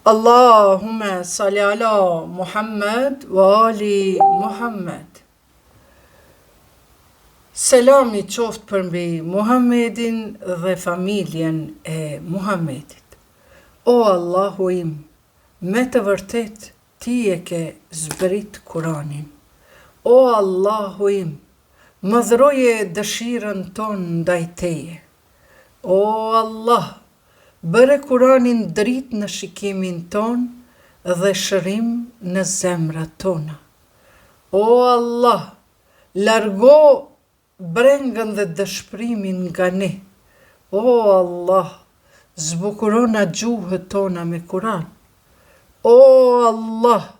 Allahumme salli ala Muhammed wa ali Muhammed. Selami qoftë për mbi Muhammedin dhe familjen e Muhammedit. O Allahu im, me të vërtet ti e ke zbrit Kuranin. O Allahu im, më dhroje dëshirën ton ndaj teje. O Allah, bëre Kuranin dritë në shikimin ton dhe shërim në zemrat tona. O Allah, largo brengën dhe dëshprimin nga ne. O Allah, zbukurona gjuhët tona me Kuran. O Allah,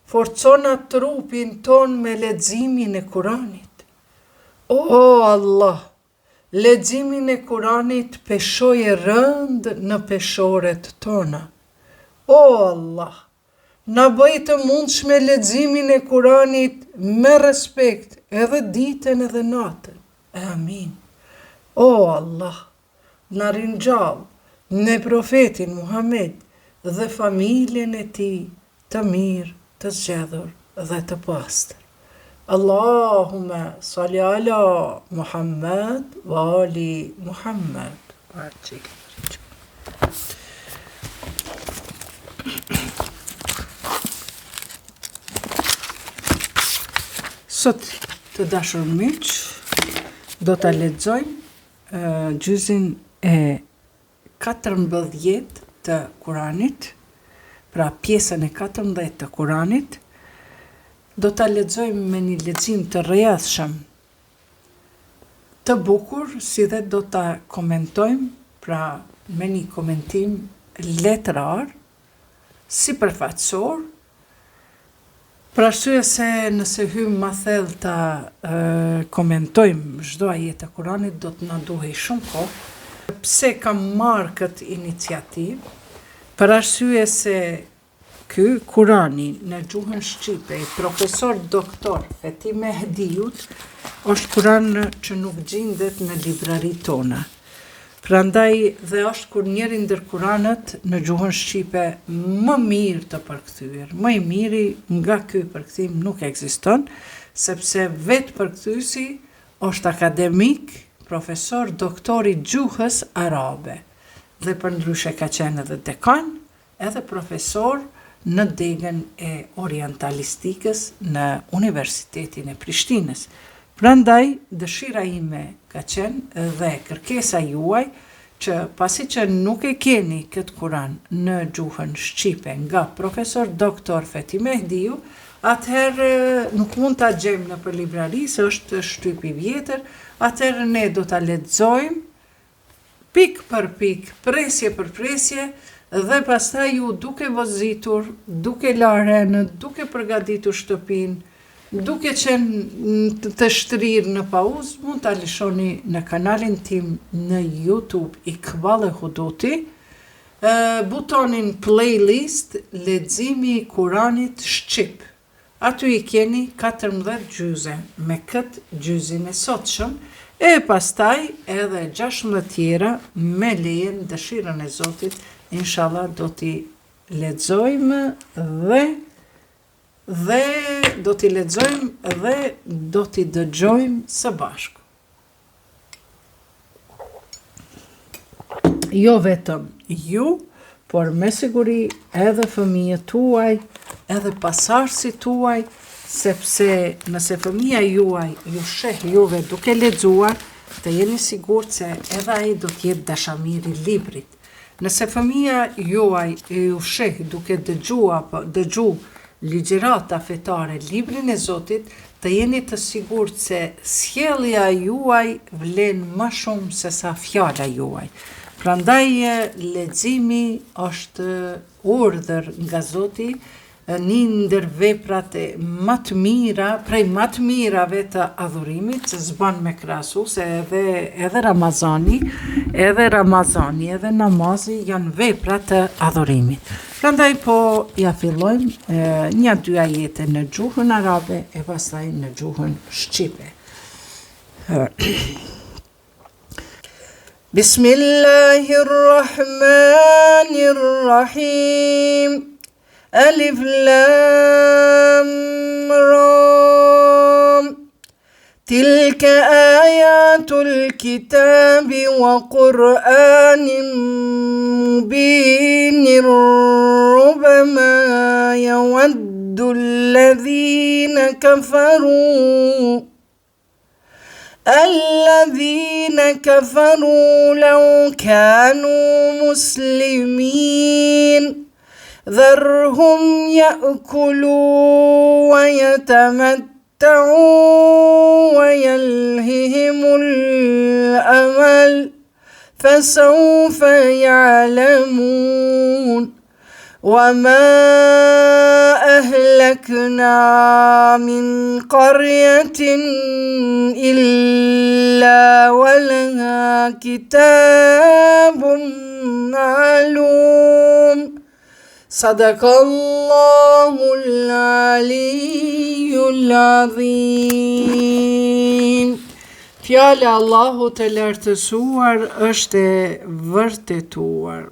forcona trupin ton me leximin e Kuranit. O Allah, leximin e Kuranit peshoje rënd në peshoret tona. O Allah, na bëj të mundshme leximin e Kuranit me respekt edhe ditën edhe natën. Amin. O Allah, na ringjall në profetin Muhammed dhe familjen e tij të mirë, të zgjedhur dhe të pastër. Allahumme salli ala Muhammed wa ali Muhammed. Sot të dashur miq, do ta lexojmë gjuzin e 14 të Kuranit, pra pjesën e 14 të Kuranit. Do ta lexojmë me një lexim të rrjedhshëm, të bukur, si dhe do ta komentojmë, pra me një komentim letrar, sipërfaqësor, për arsye se nëse hymë ma thellë ta komentojmë çdo ajet e Kuranit, do të na duhej shumë kohë. Pse kam marrë këtë iniciativë? Për arsye se ky Kurani në gjuhën shqipe i profesor doktor Feti Mehdiut është Kuran që nuk gjendet në librarit tona. Prandaj dhe është kur njëri ndër Kuranët në gjuhën shqipe më mirë të përkthyer. Më i miri nga ky përkthim nuk ekziston, sepse vetë përkthyesi është akademik, profesor doktor i gjuhës arabe. Dhe përndryshe ka qenë edhe dekan, edhe profesor në degën e orientalistikës në Universitetin e Prishtinës. Prandaj, dëshira ime ka qenë dhe kërkesa juaj që pasi që nuk e keni këtë Kuran në gjuhën shqipe nga profesor doktor Feti Mehdiu, atëherë nuk mund ta gjejmë në për librari, se është shtyp i vjetër, atëherë ne do ta lexojmë pik për pik, presje për presje, dhe pastaj ju duke vozitur, duke larë, duke përgatitur shtëpinë, duke qenë të shtrirë në pauzë, mund ta lëshoni në kanalin tim në YouTube Iqbal Huduti, butonin playlist leximi i Kuranit shqip. Aty i keni 14 gjyze me këtë gjyzin e sotshëm, e pastaj edhe 16 tjera me lejen dëshirën e Zotit. Inshallah do t'i lexojmë dhe do t'i lexojmë dhe do t'i dëgjojmë së bashku. Jo vetëm ju, por me siguri edhe fëmijët tuaj, edhe pasardhësit tuaj, sepse nëse fëmia juaj ju sheh juve duke lexuar, të jeni sigurt se edhe ai do t'jetë dashamir i librit. Nëse fëmia juaj ju sheh duke dëgju ligjërata fetare, librin e Zotit, të jeni të sigurt se sjellja juaj vlen më shumë se sa fjala juaj. Prandaj leximi është urdhër nga Zoti, një ndër veprat më të mira, prej më të mirave të adhurimit, që s'ban me krahasu, se edhe Ramazani, edhe namazi janë vepra të adhurimit. Prandaj po ja fillojmë një dy ajete në gjuhën arabe e pastaj në gjuhën shqipe. Bismillahirrahmanirrahim. Alif Lam Ra. Tilka ayatul kitabi wa Qur'anin mubinin rubbama yawaddu alladhina kafaru law kanu muslimin dharhum ya'kulu wa yatamatta'u wa yalhihimul amal fasawfa ya'lamun وما أهلكنا من قرية إلا ولها كتاب معلوم صدق الله العلي العظيم. Fjala Allahut e lartësuar është e vërtetuar.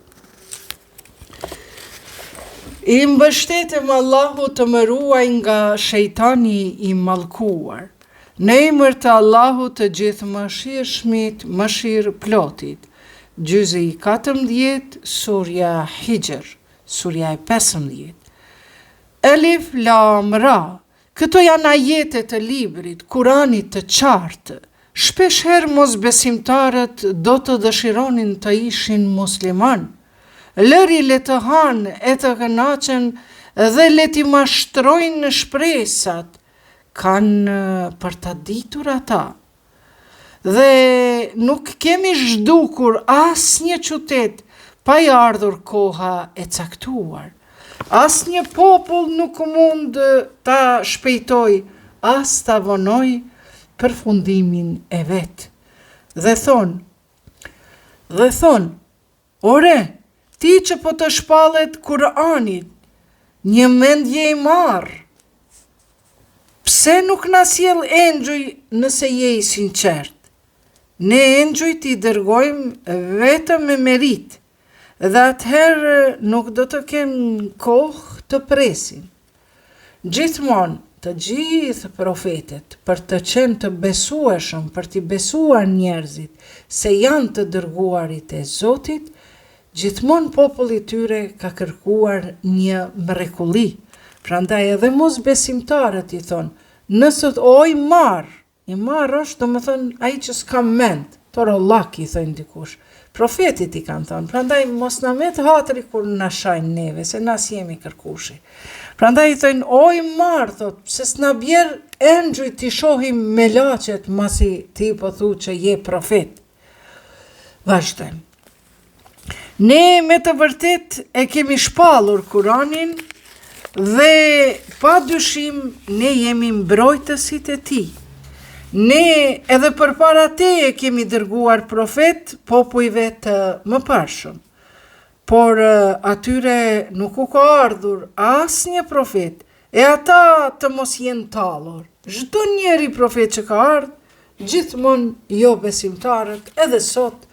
I mbështetem Allahut të më ruaj nga shejtani i mallkuar. Në emër të Allahut të gjithëmëshirshmit, mëshirëplotit. Gjyzi i 14, surja Hijr, surja e 15. Alif Lam Ra. Këto janë ajete të librit, Kuranit të qartë. Shpesh herë mosbesimtarët do të dëshironin të ishin musliman. Lëri le të hanë e të kënaqen dhe le t'i mashtrojnë në shpresat, kanë për të ditur ata. Dhe nuk kemi zhdukur asnjë qytet pa i ardhur koha e caktuar. Asnjë popull nuk mund ta shpejtoj, as ta vonoj përfundimin e vet. Dhe thon, ore, ti që po të shpallet Kur'anit, një mendje i marrë. Pse nuk na sjell engjuj nëse je i sinqert? Ne engjuj t'i dërgojmë vetëm me merit, dhe atëherë nuk do të kemë kohë të presin. Gjithmonë të gjithë profetet, për të qenë të besueshëm, për t'i besuar njerëzit se janë të dërguarit e Zotit, gjithmonë populli tyre ka kërkuar një mrekulli. Prandaj edhe mosbesimtarët i thonë, nëse i marr është, domethënë ai që s'ka mend, torollak i thënë dikush. Profetit i kanë thonë, prandaj mos na met hatri kur na shajnë neve, se na jemi kërkushi. Prandaj i thënë, i marr, thot, pse s'na bjer engjuj t'i shohim me laqet masi ti po thu që je profet. Vazhdojmë. Ne me të vërtet e kemi shpallur Kuranin dhe pa dyshim ne jemi mbrojtësit e tij. Ne edhe përpara te e kemi dërguar profet popujve të mëparshëm. Por atyre nuk u ka ardhur asnjë profet, e ata të mos jenë tallur. Çdo njeri profet që ka ardhur, gjithmonë jo besimtarët, edhe sot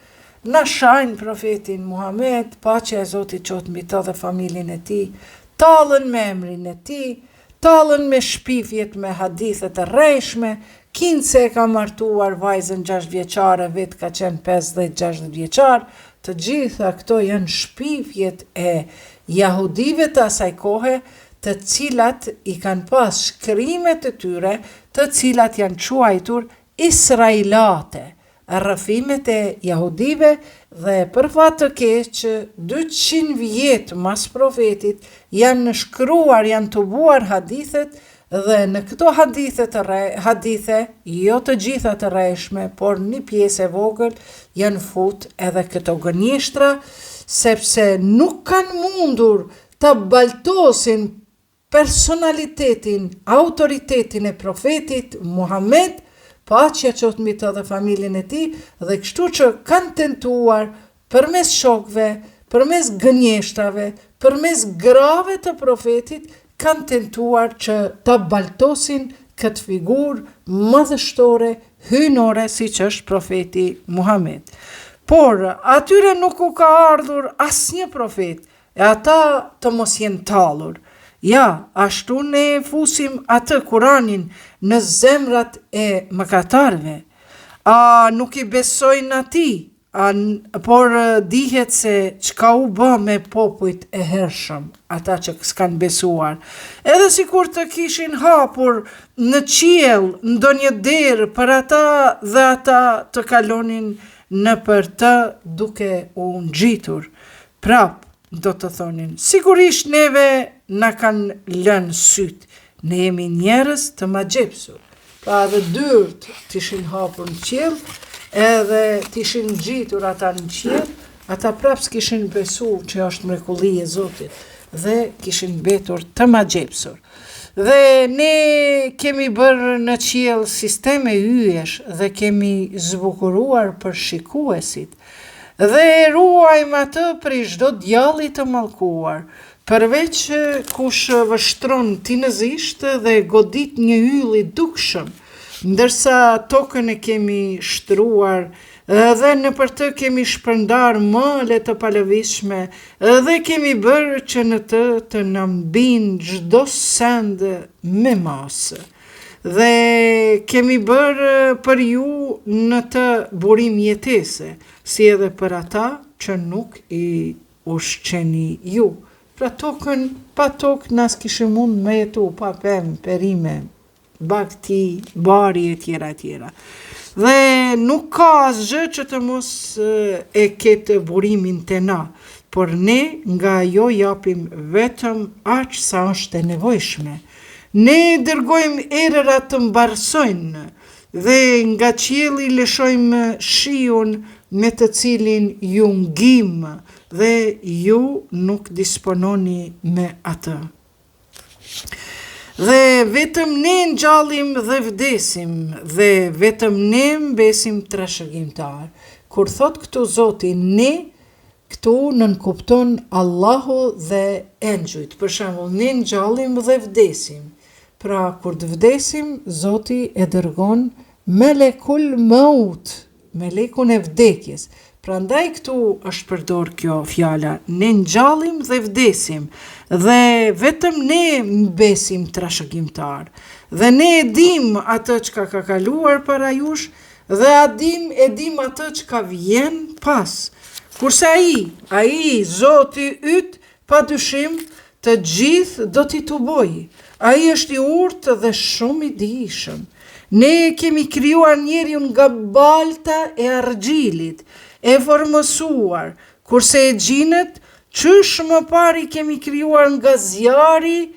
na shajnë profetin Muhammed, paqja e Zotit qoftë mbi të dhe familjen e tij, tallën me emrin e tij, tallën me shpifjet me hadithe të rrejshme, kinse e ka martuar vajzën 6 vjeçare, vet ka qenë 50-60 vjeçar, të gjitha këto janë shpifjet e jahudive të asaj kohe, të cilat i kanë pas shkrimet e tyre, të cilat janë quajtur israilate, rrëfimet e jahudive, dhe për fat të keq 200 vjet mas profetit janë shkruar, janë tubuar hadithet, dhe në këto hadithe, jo të gjitha të rreshme, por një pjesë e vogël, janë fut edhe këto gënjeshtra, sepse nuk kanë mundur të baltosin personalitetin, autoritetin e profetit Muhammed, paqja qoftë mbi të dhe familjen e tij, dhe kështu që kanë tentuar përmes shokëve, përmes gënjeshtrave, përmes grave të profetit, kanë tentuar që ta baltosin këtë figurë madhështore, hynore, siç është profeti Muhammed. por atyre nuk u ka ardhur asnjë profet, e ata të mos jenë tallur. Ja, ashtu ne fusim atë Kuranin në zemrat e mëkatarve. A nuk i besojnë ati, por dihet se çka u bë me popujt e hershëm, ata që s'kan besuar. Edhe sikur të kishin hapur në qiell ndonjë derë për ata dhe ata të kalonin nëpër të duke u ngjitur. Prap do të thonin, sigurisht neve na kanë lënë syt, ne jemi njerëz të magjepsur. Pra edhe dyrt t'ishin hapur në qiell, edhe t'ishin ngjitur ata në qiell, ata prap s'kishin besu që është mrekulli e Zotit dhe kishin mbetur të magjepsur. Dhe ne kemi bërë në qiell sisteme yjesh dhe kemi zbukuruar për shikuesit dhe ruajmë atë prej çdo djalli të mallkuar, përveç kush vështron tinëzisht dhe godit një yll i dukshëm, ndërsa tokën e kemi shtruar dhe nëpër të kemi shpërndar male të palëvishme dhe kemi bërë që në të na mbin çdo send me masë. Dhe kemi bërë për ju në të burim jetese, si edhe për ata që nuk i ushqeni ju. Pra tokën, pa tokë nas kishim mund me jetu, pa pemë, perime, bakti, bari e tjera tjera. Dhe nuk ka asgjë që të mos e ketë burimin të na, por ne nga jo japim vetëm aq sa është e nevojshme. Ne dërgojmë erërat të mbarsojnë dhe nga qielli lëshojmë shiun me të cilin ju ngim dhe ju nuk dispononi me atë. Dhe vetëm ne ngjallim dhe vdesim, dhe vetëm ne mbesim trashëgimtar. Kur thot këtu Zoti ne, këtu nënkupton Allahu dhe engjujt. Për shembull, ne ngjallim dhe vdesim. Pra, kur të vdesim, Zoti e dërgon melekul maut, melekun e vdekjes. Prandaj këtu është përdor kjo fjala, ne ngjallim dhe vdesim, dhe vetëm ne mbesim trashëgimtar. Dhe ne e dim atë çka ka kaluar para jush, dhe e dim atë çka vjen pas. Kurse ai Zoti yt, padyshim, të gjithë do t'i tubojë. Ai është i urtë dhe shumë i dijshëm. Ne kemi krijuar njeriun nga balta e argjilit, e formësuar, kurse e gjinët, qysh më pari kemi krijuar nga zjari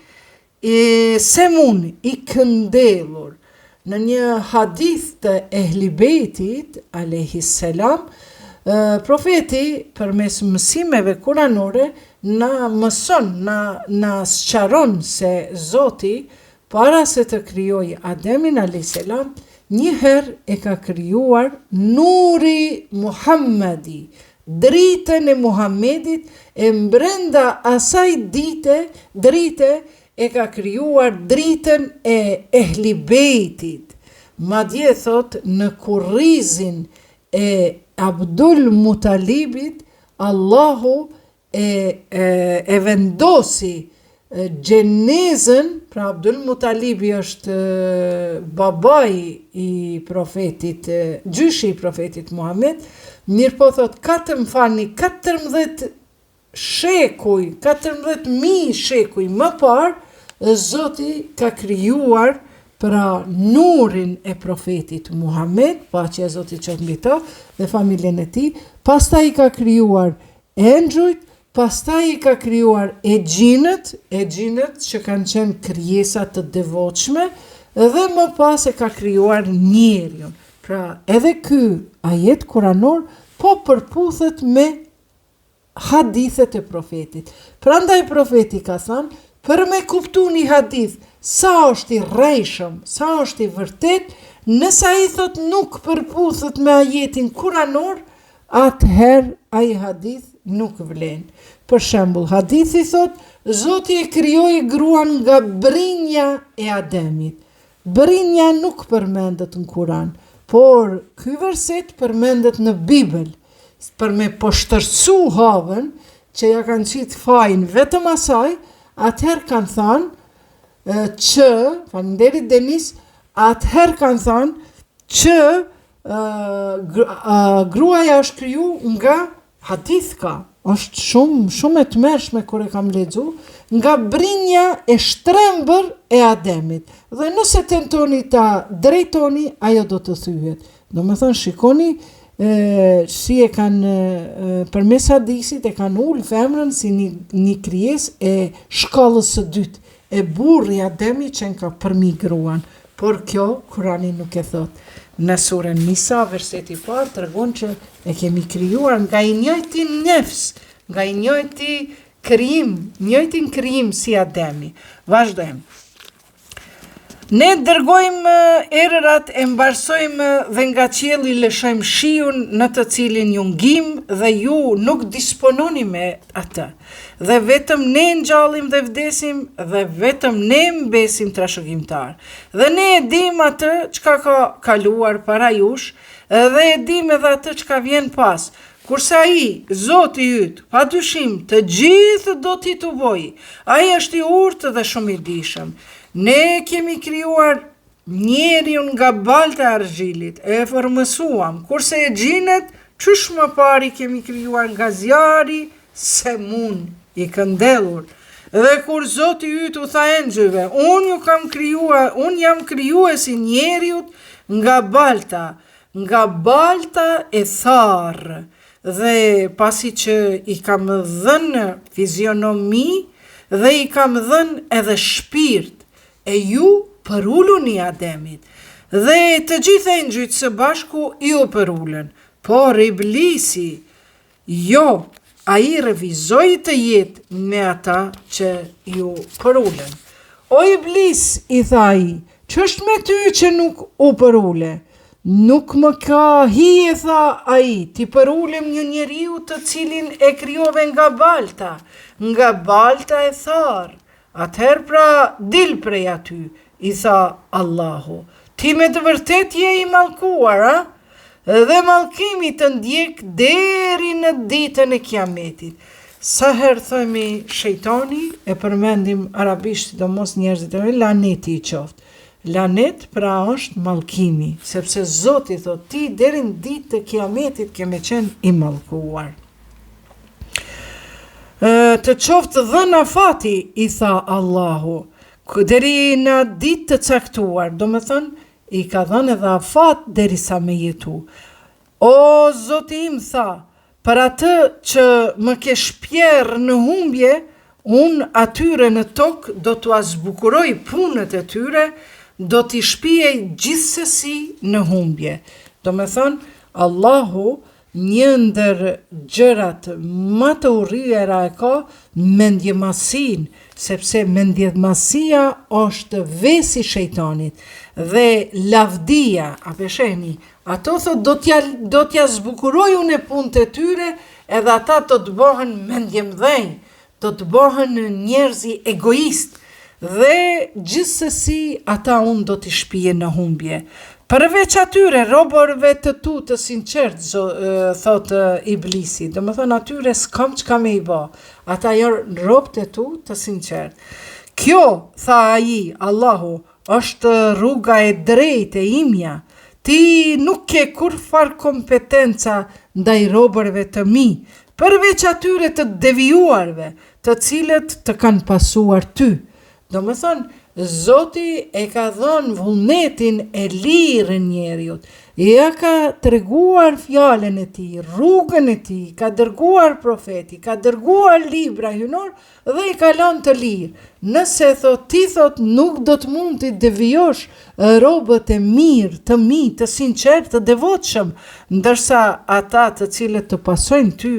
semun i këndellur. Në një hadith të Ehlibejtit, alayhis salam, profeti përmes mësimeve kuranore na mëson, na sqaron se Zoti para se të krijojë Ademin alayhis salam, njëherë e ka krijuar nuri Muhammedi, dritën e Muhammedit, e mbrenda asaj drite e ka krijuar dritën e Ehlibejtit. Madje thot në kurrizin e Abdul Mutalibit, Allahu e vendosi gjenezën, pra Abdul Mutalibi është babai i profetit, gjyshi i profetit Muhammed, mirë po thot 14 shekuj, 14.000 shekuj më parë, Zoti ka krijuar pra nurin e profetit Muhammed, paqja e Zotit qoftë mbi të dhe familjen e tij, pastaj i ka krijuar engjujt, pastaj i ka krijuar e gjinët që kanë qenë krijesa të devotshme, dhe më pas e ka krijuar njeriun. Pra edhe ky ajet kuranor po përputhet me hadithet e profetit. Prandaj profeti ka thënë, për me kuptu një hadith, sa është i rrejshëm, sa është i vërtet, nëse ai thot nuk përputhet me ajetin kuranor, atëherë ai hadith nuk vlen. Për shembull, hadithi thot, Zoti e krijoi gruan nga brinja e Ademit. Brinja nuk përmendet në Kuran, por ky verset përmendet në Bibël. për me poshtërsu havën, që ja kanë qitë fajin vetëm asaj, atëherë kanë thënë që, faleminderit Denis, atëherë kanë thënë që gruaja është kriju nga hadith ka, është shumë e tmerrshme kur e kam lexu, nga brinja e shtrembër e Ademit. Dhe nëse tentoni ta drejtoni, ajo do të thyhet. Domethënë shikoni si e kanë përmes hadisit e kanë ul femrën si një krijesë e shkallës së dytë, e burri Ademi që ka përmi gruan. Por kjo Kurani nuk e thot. Në surën Nisa, verseti parë, tregon që e kemi krijuar nga i njëjti nefs, nga i njëjti krijim si Ademi. Vazhdojmë. Ne dërgojmë erërat, e mbarsojmë dhe nga qielli lëshojmë shiun në të cilin ju ngim dhe ju nuk dispononi me atë. Dhe vetëm ne ngjallim dhe vdesim dhe vetëm ne mbesim trashëgimtar. Dhe ne e dim atë çka ka kaluar para jush dhe e dim edhe atë çka vjen pas. Kurse ai, Zoti yt, padyshim të gjithë do t'i të vojë. Ai është i urtë dhe shumë i dijshëm. Ne kemi krijuar njeriun nga balta e argjilit, e formësuam, kurse e gjinët, qysh më pari kemi krijuar nga zjari, semun i këndellur. Dhe kur Zoti yt u tha engjëjve, unë jam krijuesi njeriut nga balta e tharë. Dhe pasi që i kam dhënë fizionomi dhe i kam dhënë edhe shpirt, e ju përulluni Ademit, dhe të gjithë engjëjt së bashku ju përullën, por Iblisi, jo, ai revizoi të jetë me ata që ju përullën. O Iblis, i tha ai, ç'është me ty që nuk u përulle? Nuk më ka hije, tha ai, ti përullem një njeriu të cilin e krijove nga balta e tharë. Atëherë pra dil prej aty, i tha Allahu, ti me të vërtet je i mallkuar, a? Dhe mallkimi të ndjek deri në ditën e Kiametit. Sa herë themi shejtani, e përmendim arabisht, sidomos njerëzit e laneti i qoftë. Lanet pra është mallkimi, sepse Zoti thot ti deri në ditë të Kiametit keme qenë i mallkuar. Të qoftë dhëna fati, i tha Allahu, deri në ditë të caktuar, do me thënë, i ka dhënë edhe afat deri sa me jetu. O Zoti im, tha, për atë që më ke shpjerë në humbje, unë atyre në tokë do t'u azbukuroj punët e tyre, do t'i shpijej gjithsesi në humbje. Do me thënë, Allahu një ndër gjërat më të urryera e ka mendjemasin, sepse mendjemasia është vesi shejtanit dhe lavdia, a pesheni, ato thot do t'ja zbukuroj unë punët e tyre, edhe ata do të bëhen mendjemdhenj, do të bëhen njerëzi egoist, dhe gjithsesi ata unë do t'i shpije në humbje. Përveç atyre robërve të tu të sinqert, thot Iblisi, do më thonë atyre s'kam çka me i ba, ata janë robët e tu të sinqert. Kjo, tha ai, Allahu, është rruga e drejtë e imja, ti nuk ke kurfar kompetenca ndaj robërve të mi, përveç atyre të devijuarve, të cilët të kanë pasuar ty. Do më thonë, Zoti e ka dhënë vullnetin e lirë njeriut, ja ka treguar fjalën e tij, rrugën e tij, ka dërguar profeti, ka dërguar libra hynor dhe i ka lënë të lirë. Nëse ti thot nuk do të mund të devijosh robët e mirë, të mi, të sinqert, të devotshëm, ndërsa ata të cilët të pasojnë ty,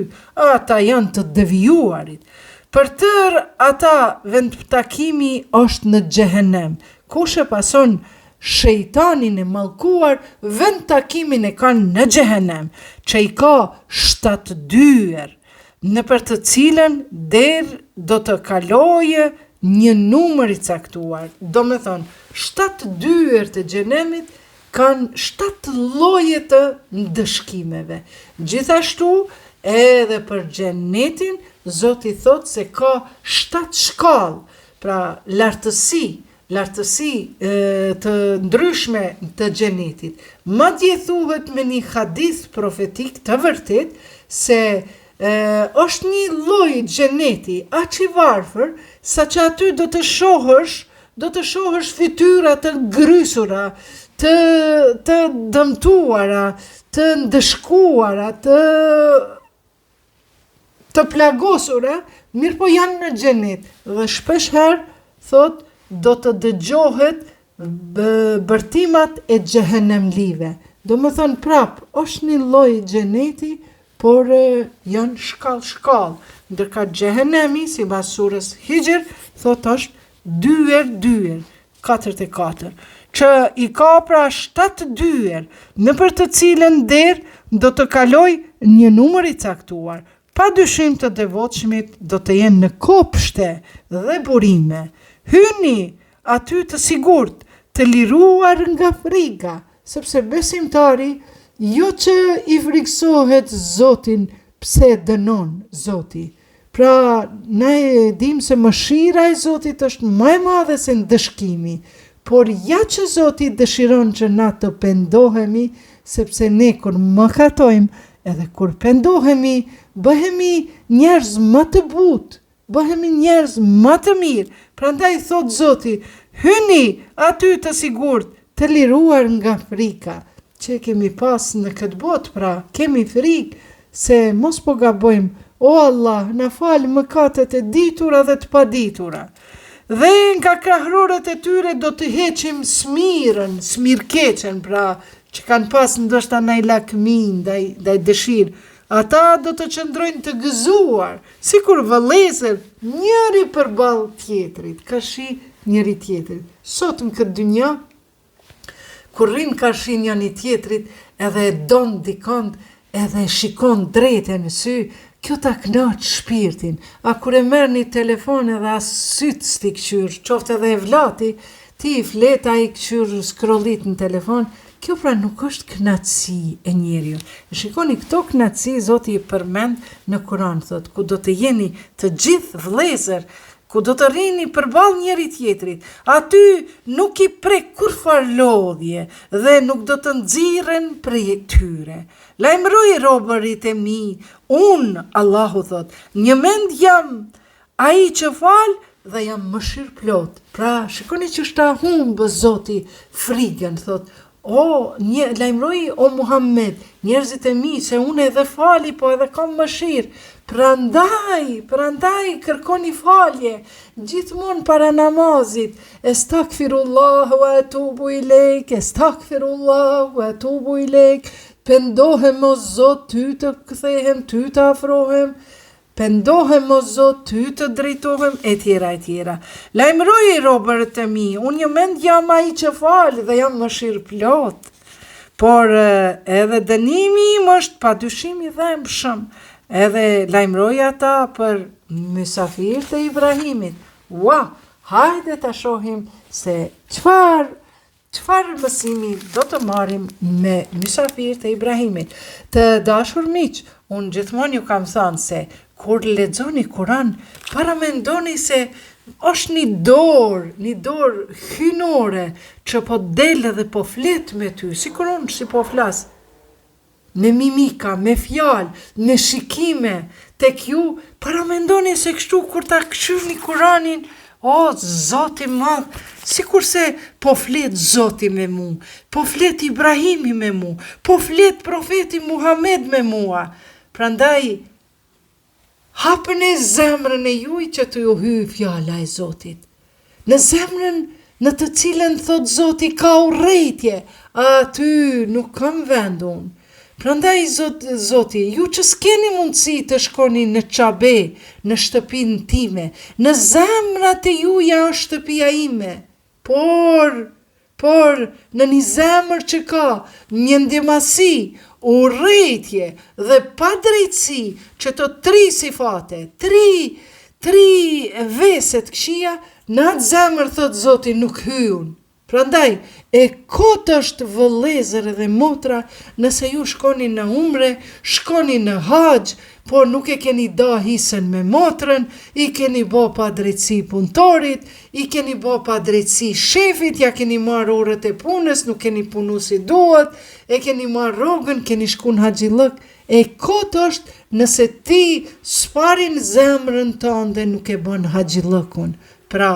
ata janë të devijuarit. Për tërë ata vendtakimi është në xhehenem. Kush e pason shejtanin e mallkuar, vendtakimin e kanë në xhehenem, që i ka 7 dyer, nëpër të cilën derë do të kalojë një numër i caktuar. Do me thonë, 7 dyer të xhenemit kanë 7 lloje të ndëshkimeve. Gjithashtu, Edhe për xhenetin, Zoti thot se ka 7 shkallë, pra lartësi të ndryshme të xhenetit. Madje thuhet me një hadith profetik të vërtet se është një lloj xheneti aq i varfër sa që aty do të shohësh fytyra të grysura, të dëmtuara, të ndëshkuara, të plagosura, mirë po janë në xhenet. Dhe shpesh herë thot do të dëgjohet bërtimat e xhehenemlive. Do më thënë prap, është një lloj xheneti, por janë shkallë. Ndërka xhehenemi, sipas surës Hijr, thot është 2 4, që i ka pra 7 dyer, në për të cilën der do të kaloj një numër i caktuar. Pa dyshim të devotshmit do të jenë në kopshte dhe burime. Hyni aty të sigurt, të liruar nga frika, sepse besimtari jo që i friksohet Zotin pse dënon Zoti. Pra, ne e dim se mëshira e Zotit është më e madhe se ndëshkimi, por ja që Zoti dëshiron që na të pendohemi, sepse ne kur mëkatojmë, edhe kur pendohemi, bëhemi njerëz më të butë, bëhemi njerëz më të mirë. Prandaj thot Zoti, hyni aty të sigurt, të liruar nga frika. Që kemi pas në këtë botë, pra kemi frikë se mos po gabojmë. O Allah, na falë mëkatet e ditura dhe të paditura. Dhe nga krahrorët e tyre do të heqim smirkeqen, pra që kanë pas ndoshta ndaj lakmin, ndaj dëshirë. Ata do të qëndrojnë të gëzuar, sikur vëllezër, njëri përballë tjetrit, kashi njëri tjetrit. Sot në këtë dynja, kur rrin kashi njëri tjetrit, edhe e don dikont, edhe shikon drejtë në sy, kjo ta knaq shpirtin. A kur e merr një telefon edhe as syt sti kqyr, qoftë edhe e vlati, ti i flet ai kqyr scrollit në telefon, kjo pra nuk është knatësi e njeriu. Shikoni këto knatësi Zoti i përmend në Kur'an, thot, ku do të jeni të gjithë vëllezër, ku do të rrini përballë njëri tjetrit. Aty nuk i prek kurfar lodhje dhe nuk do të nxirren prej tyre. Lajmëroj robërit e mi, unë, Allahu thot, një mend jam ai që fal dhe jam mëshirëplot. Pra, shikoni që shta humbë Zoti frigën, thot, lajmëroj o Muhammed, njerëzit e mi, se unë edhe fali, po edhe kam mëshirë. Prandaj kërkoni falje, gjithmonë para namazit, estakfirullah wa atubu ilejk, pendohem o Zot, ty të kthehem, ty të afrohem, pendohem o Zot, ty të drejtohem, e tjera. Lajmëroj robërit e mi, unë një mend jam ai që fal dhe jam mëshirëplot, por edhe dënimi im është padyshim i dhëmshëm. Edhe lajmëroj ata për mysafirët e Ibrahimit. Hajde ta shohim se çfarë mësimi do të marrim me mysafirët e Ibrahimit. Të dashur miq, unë gjithmonë ju kam thënë se kur lexoni Kur'an, paramendoni se është një dorë hynore që po del dhe po flet me ty, sikur unë si po flas. Me mimika, me fjalë, me shikime, tek ju, paramendoni se kështu kur ta këshyni Kur'anin, Zoti madh, sikur se po flet Zoti me mu, po flet Ibrahimi me mu, po flet profeti Muhammed me mua. Prandaj, hapëni zemrën e juaj që të ju hyjë fjala e Zotit. Në zemrën në të cilën thot Zoti ka urrëtie, aty nuk kam vend unë. Prandaj Zoti, ju që s'keni mundësi të shkoni në Qabe, në shtëpinë time, në zemrat e juja është shtëpia ime, por në një zemër që ka mjendimasi, urrëtie dhe padrejtësi, që të 3 sifate, 3 veset këshia, në atë zemër thot Zoti nuk hyjun. Prandaj, e kot është vëllezër dhe motra, nëse ju shkoni në umre, shkoni në haxh, por nuk e keni da hisën me motrën, i keni bo pa drejtësi punëtorit, i keni bo pa drejtësi shefit, ja keni marrë orët e punës, nuk keni punu si duhet, e keni marrë rrogën, keni shku në haxhillëk, e kotë është nëse ti sparin zemrën tënde nuk e bën haxhillëkun. Pra,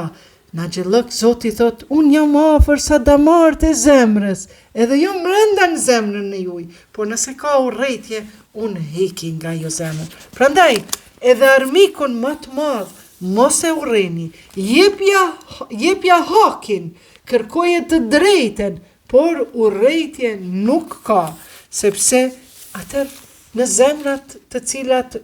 në haxhillëk Zoti thot, unë jam afër sa damarët e zemrës, edhe jo mrenda në zemrën e juj, por nëse ka urrëtie, unë heki nga jo zemrën. Prandaj, edhe armikun më të madh, mos e urreni, jepja hakin, kërkoje të drejten, por urrëtie nuk ka, sepse atër në zemrat të cilat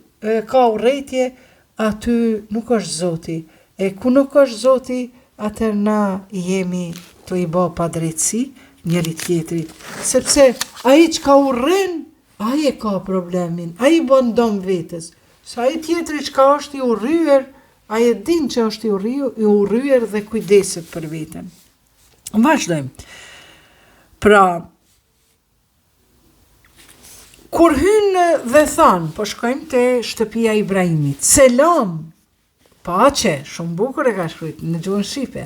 ka urrëtie, aty nuk është Zoti. E ku nuk është Zoti, atër na jemi të i bo pa drejtësi njëri tjetrit. Sepse ai që ka urren, ai e ka problemin, ai bën dom vetës. Sa ai tjetri që ka është i urryer, ai e din që është i urryer dhe kujdeset për veten. Vazhdojmë. Pra, kur hynë dhe thanë, po shkojmë te shtëpia e Ibrahimit, selam, pace, shumë bukur e ka shkruajtur në gjuhën shqipe.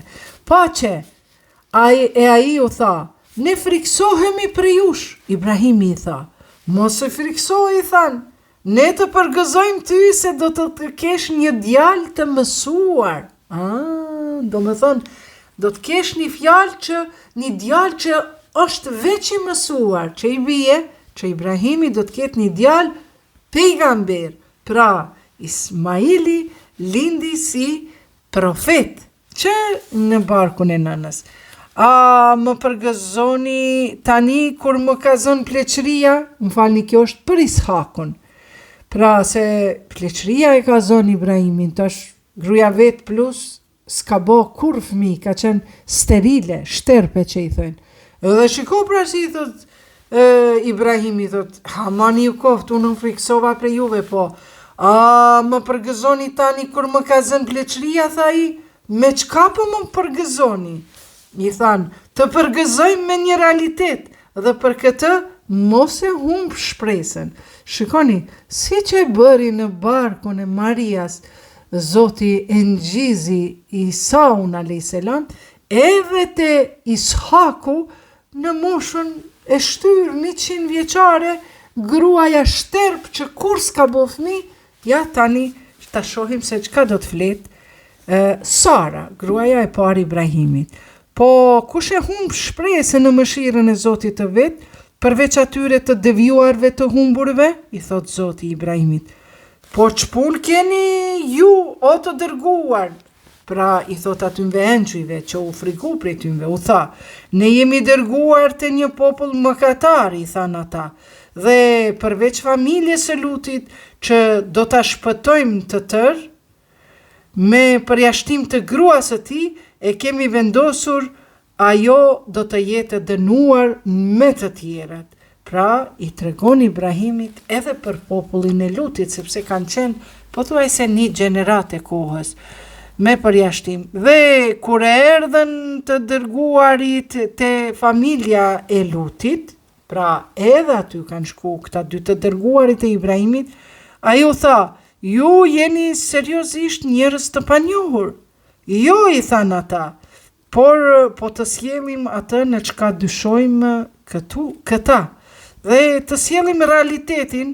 Pace. Ai u tha, ne friksohemi për jush. Ibrahimi i tha, mos e friksoj, i than, ne të përgëzojmë ty se do të kesh një djalë të mësuar. Do me thonë, do të kesh një djalë që është veç i mësuar, që i bie, që Ibrahimi do të ketë një djalë pejgamber. Pra, Ismaili lindi si profet, që në barkun e nënës. Më përgëzoni tani kur më ka zënë pleqëria, më falni, kjo është për Ishakun. Pra se pleqëria e ka zënë Ibrahimin, tash gruaja vet plus s'ka bo kur fëmijë, ka qenë sterile, shterpe që i thënë. Edhe shiko pra si i thot Ibrahimi, thot, hamani ju koftë, unë friksova për juve, po, më përgëzoni tani kur më ka zënë pleqëria, tha i, me qka po më përgëzoni? I thanë, të përgëzojmë me një realitet, dhe për këtë mos e humb shpresën. Shikoni, si që e bëri në barkun e Marias, Zoti e ngjizi Isaun a.s. edhe te Ishaku në moshën e shtyr 100 vjeçare, gruaja shterp që kur s'ka bo fëmijë. Ja, tani ta shohim se çka do të flet Sara, gruaja e parë Ibrahimit. Po kush e humb shpresën në mëshirën e Zotit të vet, përveç atyre të devjuarve të humburve, i thot Zoti Ibrahimit. Po ç'pun keni ju, o të dërguar? Pra i thot atynve engjujve që u friku prej tynve, u tha, ne jemi dërguar të një popull mëkatar, i than ata, dhe përveç familjes së Lutit që do ta shpëtojmë të tërë, me përjashtim të gruas së tij, e kemi vendosur ajo do të jetë dënuar me të tjerët. Pra i tregon Ibrahimit edhe për popullin e Lutit, sepse kanë qenë pothuajse një gjenerat e kohës, me përjashtim. Dhe kur e erdhën të dërguarit te familja e Lutit, pra edhe aty kanë shku këta dy të dërguarit e Ibrahimit, ai u tha, ju jeni seriozisht njerëz të panjohur. Jo, i than ata, por po të sjellim atë në çka dyshojmë këta, dhe të sjellim realitetin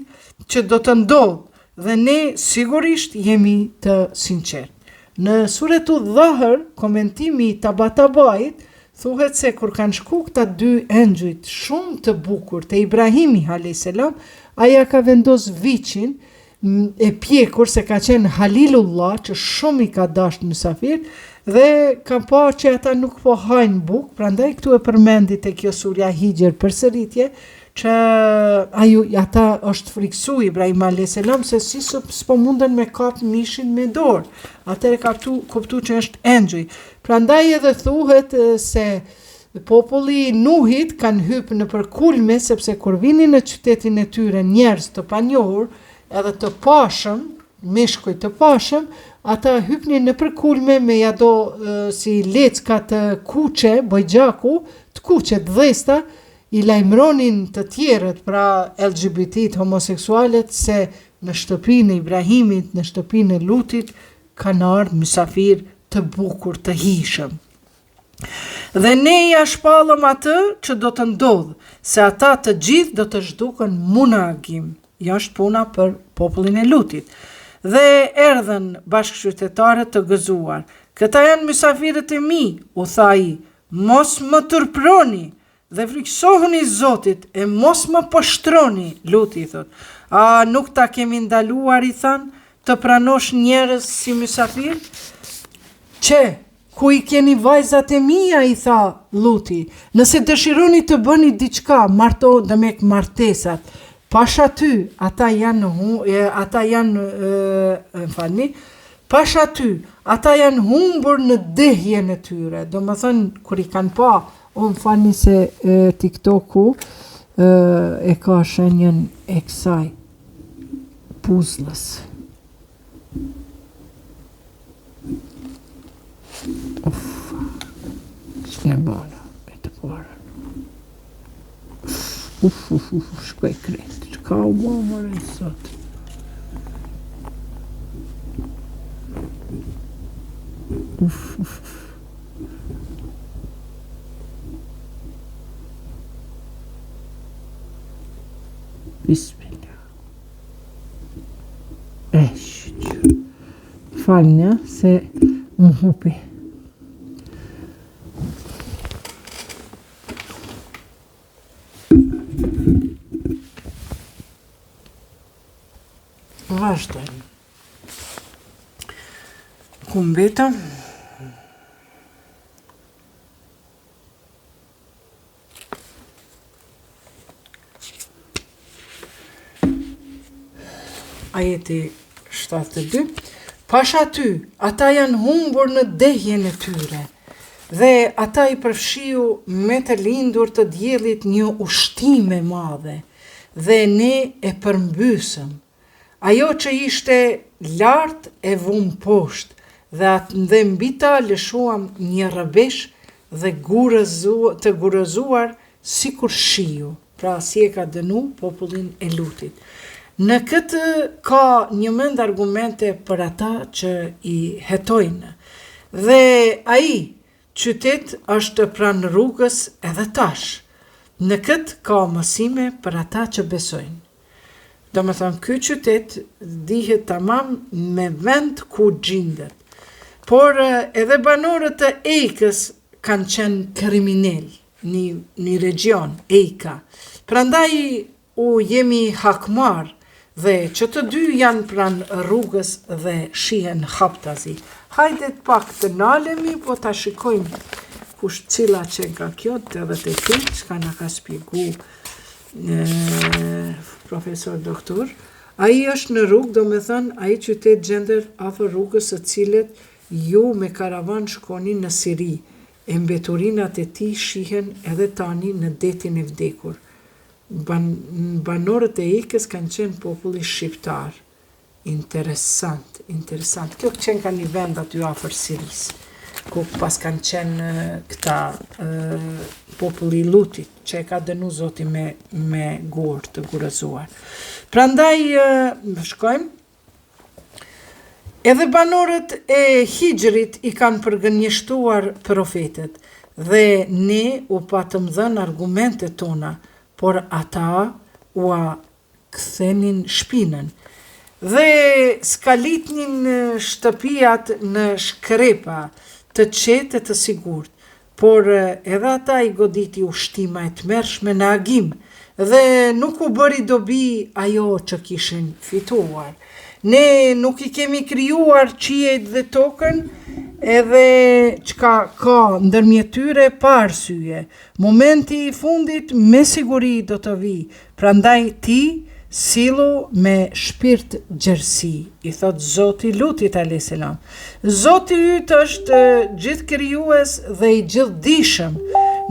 që do të ndodhë, dhe ne sigurisht jemi të sinqert. Në suretu Dhahër, komentimi i Tabatabait, thuhet se kur kanë shku këta dy engjujt shumë të bukur të Ibrahimi a.s., aja ka vendos viçin e pjekur, se ka qenë Halilullah, që shumë i ka dashur mysafir, dhe ka pa që ata nuk po hajnë buk, prandaj këtu e përmendi te kjo surja Hijr përsëritje, që ata është friksu Ibrahim a.s. se si s'po munden me kap mishin me dorë. Atëre ka kuptu që është engjuj. Prandaj edhe thuhet se populli i Nuhit kanë hypë në përkulme, sepse kur vinin në qytetin e tyre njerëz të panjohur, edhe të pashëm, mishkuj të pashëm, ata hypnin në përkulme me jado si lecka të kuqe, bojgjaku, të kuqe të dhesta, i lajmëronin të tjerët, pra LGBT-t, homoseksualet, se në shtëpinë e Ibrahimit, në shtëpinë e Lutit, kanë ardhur mysafir të bukur, të hishëm. Dhe ne ja shpallëm atë që do të ndodhë, se ata të gjithë do të zhduken munagim. Ja është puna për popullin e Lutit. Dhe erdhen bashkëshqyrtetarët të gëzuar. Këta janë mysafirët e mi, u tha ai, mos më turproni dhe friksohuni Zotit e mos më poshtroni, Luti i thot. A nuk ta kemi ndaluar, i than, të pranosh njerëz si mysafir? Që, ku i keni vajzat e mia, i tha Luti, nëse dëshironi të bëni diçka, dhe me martesat, pash aty, pash aty, ata janë humbur në dehjen e tyre. Do më thënë, kur i kanë pa, më falni se TikToku e ka shenjën e kësaj puzzlës. Që bëna, e të parën. Shkoj kretë, që ka u bo mërë sot. Bismillah. Falnja se më hupi. Vazhdojmë. Ku mbetëm? Ajeti 72. Pash aty, ata janë humbur në dehjen e tyre, dhe ata i përfshiu me të lindur të diellit një ushtim e madhe, dhe ne e përmbysëm. Ajo që ishte lart e vum poshtë, dhe mbi ta lëshuam një rrëbesh dhe të gurëzuar sikur shiu, pra si e ka dënu popullin e Lutit. Në këtë ka një mend argumente për ata që i hetojnë. Dhe ai qytet është pranë rrugës edhe tash. Në këtë ka mësime për ata që besojnë. Do më thënë, ky qytet dihet tamam me vend ku gjindet. Por edhe banorët e Ejkës kanë qenë kriminal, një region, Ejka. Prandaj u jemi hakmar, dhe që të dy janë pranë rrugës dhe shihen haptazi. Hajde pak të nalemi, po ta shikojmë kush cila që nga kjo, edhe të këtë, që ka nga ka spjegu profesor doktor. Ai është në rrugë, do me thënë, ai qytet gjender afër rrugës së cilet ju me karavan shkoni në Siri, e mbeturinat e tij shihen edhe tani në detin e vdekur. Banorët e Ikës kanë qenë populli shqiptar. Interesant. Kjo qenë ka një vend aty afër Sirisë, ku pas kanë qenë këta populli Lutit, që e ka dënu Zoti me gorë të gurëzuar. Prandaj shkojmë. Edhe banorët e Hijrit i kanë përgënjeshtuar profetet, dhe ne u patëm dhënë argumentet tona, por ata ua kthenin shpinën, dhe skalitnin shtëpijat në shkrepa të qetë të sigurt, por edhe ata i goditi ushtima e tmerrshme në agim, dhe nuk u bëri dobi ajo që kishin fituar. Ne nuk i kemi krijuar qiejt dhe tokën, edhe çka ka ndërmjet tyre pa arsye. Momenti i fundit me siguri do të vi. Prandaj ti sillu me shpirt gjerësi, i thot Zoti Lutit a.s. Zoti yt është gjithë krijues dhe i gjithdijshëm.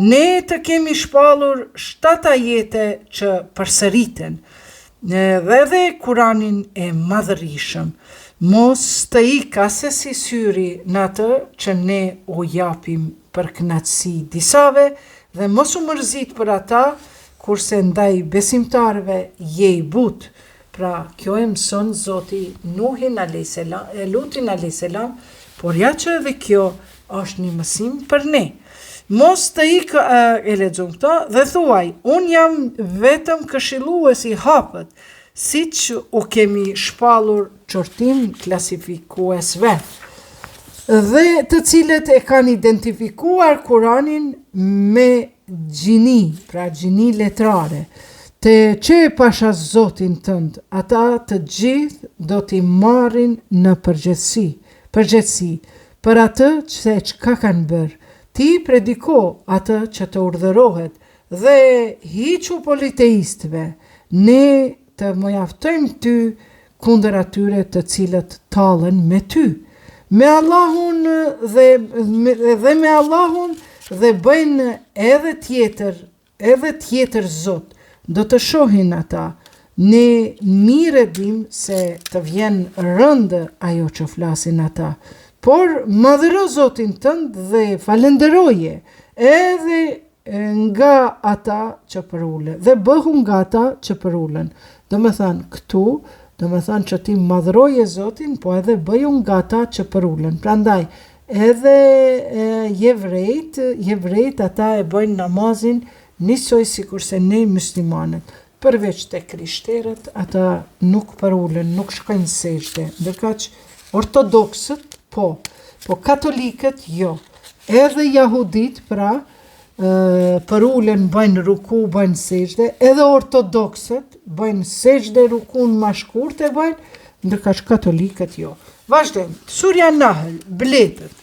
Ne të kemi shpallur 7 ajete që përsëriten, dhe Kuranin e madhërishëm. Mos të ik ase si syri në atë që ne u japim për kënaqësi disave, dhe mos u mërzit për ata, kurse ndaj besimtarve je i but. Pra, kjo e mëson Zoti Nuhin Lutin a.s. Por ja që edhe kjo është një mësim për ne. Mos të ikë e lexojmë këto dhe thuaj, unë jam vetëm këshillues i hapët, siç u kemi shpallur qortim klasifikuesve, dhe të cilët e kanë identifikuar Kuranin me gjini, pra gjini letrare. Të që e pasha Zotin tënd, ata të gjithë do t'i marrin në përgjithësi, për atë që çka kanë bërë. Ti prediko atë që të urdhërohet dhe hiqu politeistëve, ne të mjaftojmë ty kundër atyre të cilët tallen me ty. Me Allahun me Allahun dhe bëjnë edhe tjetër Zot, do të shohin ata. Ne mirë dim se të vjen rëndë ajo që flasin ata, por madhëro Zotin tënd dhe falenderoje edhe nga ata që përulen, dhe bëhu nga ata që përulen. Do me thanë këtu, do me thanë që ti madhëroje Zotin, po edhe bëju nga ata që përulen. Prandaj, edhe jevrejt ata e bëjnë namazin njësoj si kurse ne muslimanët, përveç të krishterët, ata nuk përulen, nuk shkojnë sejdë, ndërka që ortodoksët, po katolikët jo, edhe jahudit pra përulen, bëjnë ruku, bëjnë sejdë, edhe ortodoksët bëjnë sejdë, rukun ma shkurtë e bëjnë, ndërka që katolikët jo. Vazhdojmë, Surja Nahl, bletët.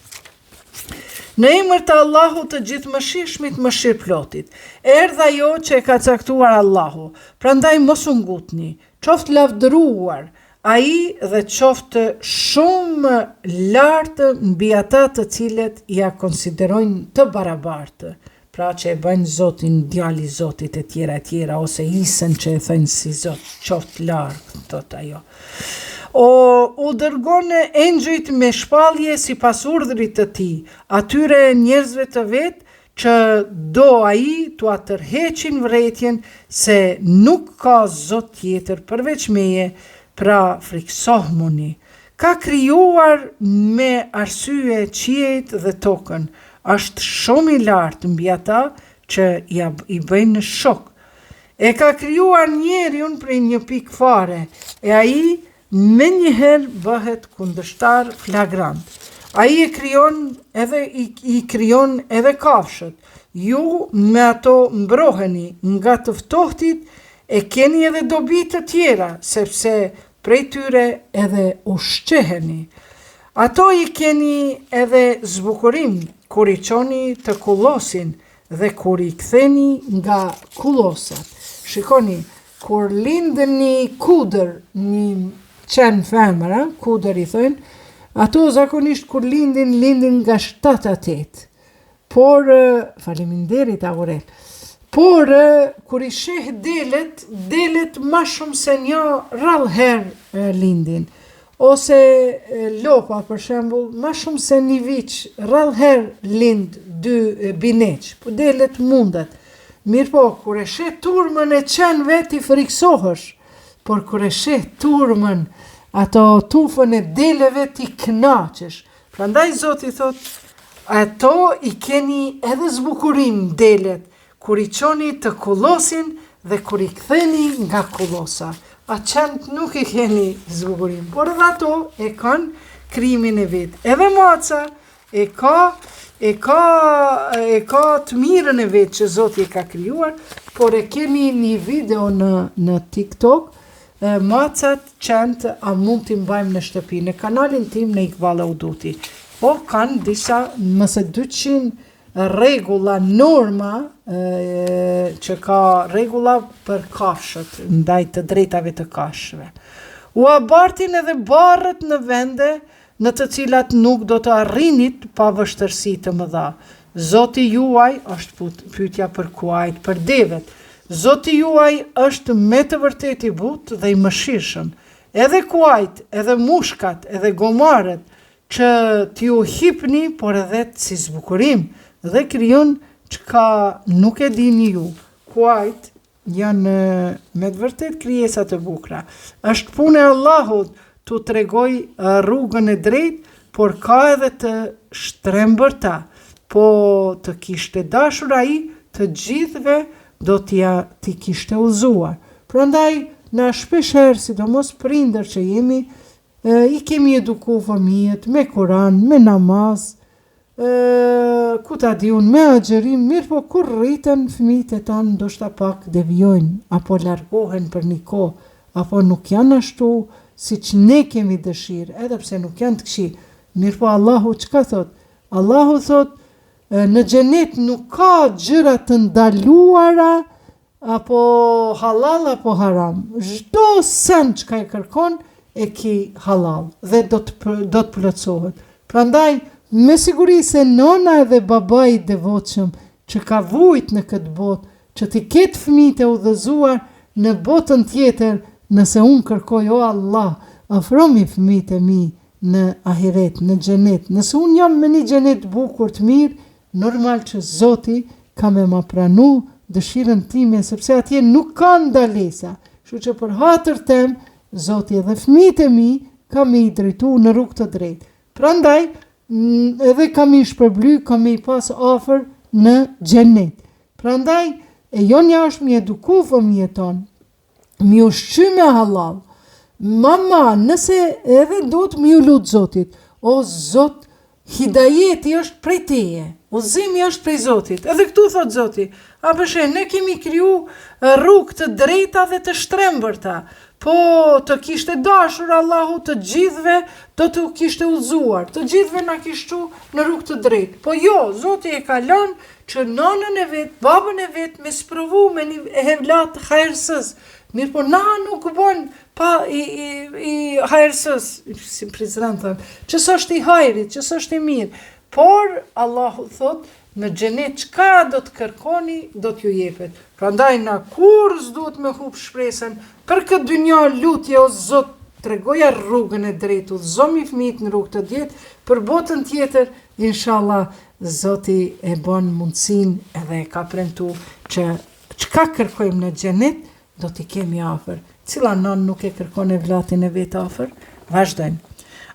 Në emër të Allahut të gjithë mëshirshmit, mëshirëplotit, erdha jo që e ka caktuar Allahu, prandaj mos u ngutni, qoftë lavdëruar ai dhe qoftë shumë lartë mbi ata të cilët ja konsiderojnë të barabartë, pra që e bëjnë Zotin djali Zotit e tjera, ose Isen që e thënë si Zot, qoftë lartë, thot ajo. U dërgon engjëjt me shpallje si pas urdhrit të tij, atyre njerëzve të vetë që do ai t'u tërheqin vërejtjen se nuk ka Zot tjetër përveç meje, pra friksohmuni. Ka krijuar me arsye qiejt dhe tokën, është shumë i lartë mbi ata që i bëjnë shok. E ka krijuar njeriun prej një pikë fare, e ai me njëherë bëhet kundërshtar flagrant. Ai i krijon edhe kafshët. Ju me ato mbroheni nga të ftohtit, e keni edhe dobi të tjera, sepse prej tyre edhe ushqeheni. Ato i keni edhe zbukurim, kur i qoni të kullosin dhe kur i ktheni nga kullosat. Shikoni, kur lindën një kudër, një qenë femëra, kudër i thënë, ato zakonisht kur lindin nga 7-8. Por, faleminderit Aurel, por, kur i sheh delet ma shumë se një rallëherë lindin, ose lopa për shembull, ma shumë se një vich, rallëherë lind 2 bineq, po delet mundet. Mirë po, kur e sheh turmën e qenëve ti friksohesh, por kur e sheh turmën, ato tufën e deleve ti kënaqesh. Prandaj Zoti thot, ato i keni edhe zbukurim delet, kur i qoni të kullosin dhe kur i ktheni nga kullosa. A qenë nuk i keni zbukurim, por edhe ato e kanë krimin e vetë. Edhe maca e ka të mirën e vetë që Zoti e ka krijuar, por e kemi një video në TikTok, macat qentë a mund t'i mbajmë në shtëpi, në kanalin tim në Iqbal Auduti. Po kanë disa mëse 200 rregulla, norma që ka rregulla për kafshët, ndaj të drejtave të kafshëve. U abartin edhe barrët në vende në të cilat nuk do të arrinit pa vështërsi të mëdha. Zoti juaj është pyetja për kuajt, për devet. Zoti juaj është me të vërtet i butë dhe i mëshirshëm. Edhe kuajt, edhe mushkat, edhe gomarët, që t'ju hipni, por edhe si zbukurim, dhe krijon çka nuk e dini ju. Kuajt janë me të vërtet krijesa të bukura. Është punë e Allahut t'u tregoj rrugën e drejtë, por ka edhe të shtrembërta. Po të kishte dashur ai, të gjithëve do t'i kishte udhëzuar. Prandaj na shpeshherë, sidomos prindër që jemi, i kemi eduku fëmijët me Kur'an, me namaz, ku ta diun, me agjerim, mirë po kur rriten fëmijët e tanë ndoshta pak devijojnë, apo largohen për një kohë, apo nuk janë ashtu siç ne kemi dëshirë, edhe pse nuk janë të këqij. Mirë po Allahu çka thot? Allahu thot, në xhenet nuk ka gjëra të ndaluara, apo halal apo haram. Çdo sen çka e kërkon e ki halal dhe do të plotësohet. Prandaj me siguri se nona edhe babai i devotshëm që ka vujt në këtë botë, që ti ketë fëmijët e udhëzuar në botën tjetër, nëse unë kërkoj o Allah, afromi fëmijët e mi në ahiret, në xhenet. Nëse unë jam me një xhenet bukur të mirë, normal që Zoti ka me ma pranu dëshirën time, sepse atje nuk ka ndalesa. Kështu që për hatër tem, Zoti edhe fëmijët e mi ka me i drejtu në rrugë të drejtë. Prandaj, edhe kam i shpërbly, kam i pas afër në xhenet. Prandaj, e jonja është mi eduku fëmijët tonë, mi ushqy me halal. Mama, nëse edhe do të mi u lutë Zotit, o Zot, hidajeti është prej teje, udhëzimi është prej Zotit. Edhe këtu thot Zoti, a përshë, ne kemi kriju rrugë të drejta dhe të shtrembërta, po të kishte dashur Allahu të gjithve, do të kishte udhëzuar, të gjithve na kishtu në rrugë të drejtë. Po jo, Zoti e ka lënë që nonën e vet, babën e vet me sprovu me një evlat hajrësës. Mirë po na nuk bën pa i hajrësës, si prizren thënë, që s'është i hajrit, që s'është i mirë. Por Allahu thot, në xhenet çka do të kërkoni, do t'ju jepet. Prandaj na kur s'duhet me hub shpresën, për këtë dynja lutje o Zot, tregoja rrugën e drejtë, udhëzomi fëmijët në rrugë të drejtë, për botën tjetër, inshallah, Zoti e bën mundësinë edhe e ka premtu që çka kërkojmë në xhenet, do t'i kemi afër. Cila non nuk e kërkon e vlatin e vet afër? Vazhdojmë.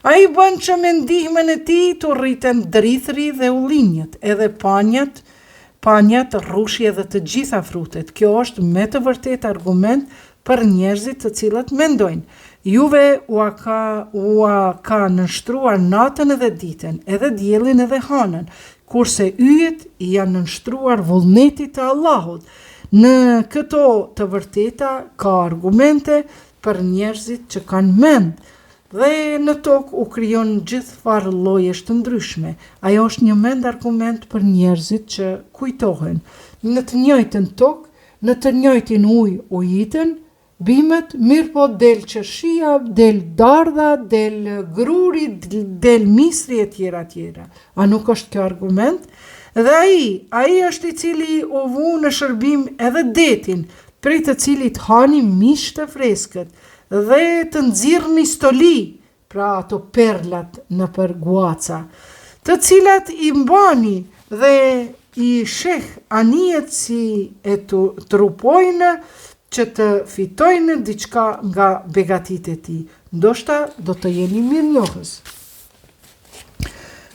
Ai bën që me ndihmën e tij të rriten drithri dhe ullinjët, edhe panjat, rrushi edhe të gjitha frutet. Kjo është me të vërtet argument për njerëzit të cilët mendojnë. Juve ua ka nënshtruar natën edhe ditën, edhe diellin edhe hanën, kurse yjet janë nënshtruar vullnetit të Allahut. Në këto të vërteta ka argumente për njerëzit që kanë mend. Dhe në tokë u krijon gjithë farë llojesh të ndryshme. Ajo është një mend argument për njerëzit që kujtohen. Në të njëjtën tokë, në të njëjtin ujë u jitën, bimet, mirë po del qeshia, del dardha, del gruri, del misri e tjera. A nuk është kjo argument? Dhe ai është i cili u vu në shërbim edhe detin, prej të cilit hani mish të freskët, dhe të nxirrni stoli, pra ato perlat në për guaca, të cilat i mbani dhe i sheh anijet si e trupojnë që të fitojnë diçka nga begatit e tij. Ndoshta do të jeni mirënjohës.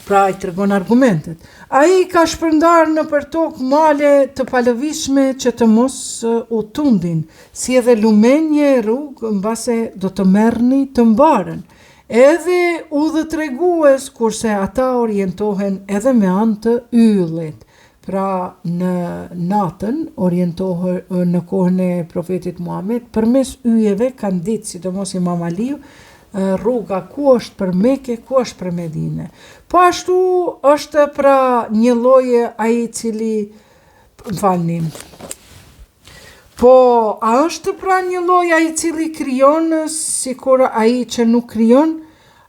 Pra i tregon argumentet. Ai ka shpërndar në për tokë male të palëvishme që të mos u tundin, si edhe lumenje rrugë mbase do të merrni të mbarën. Edhe udhëtregues kurse ata orientohen edhe me anë të yllit. Pra në natën orientohen në kohën e profetit Muhammed, përmes yjeve kanë ditë, sidomos Imam Aliu, rruga ku është për Mekë, ku është për Medinë. Po ashtu është pra një lloje ai i cili, po a është pra një lloj ai i cili krijon sikur ai që nuk krijon,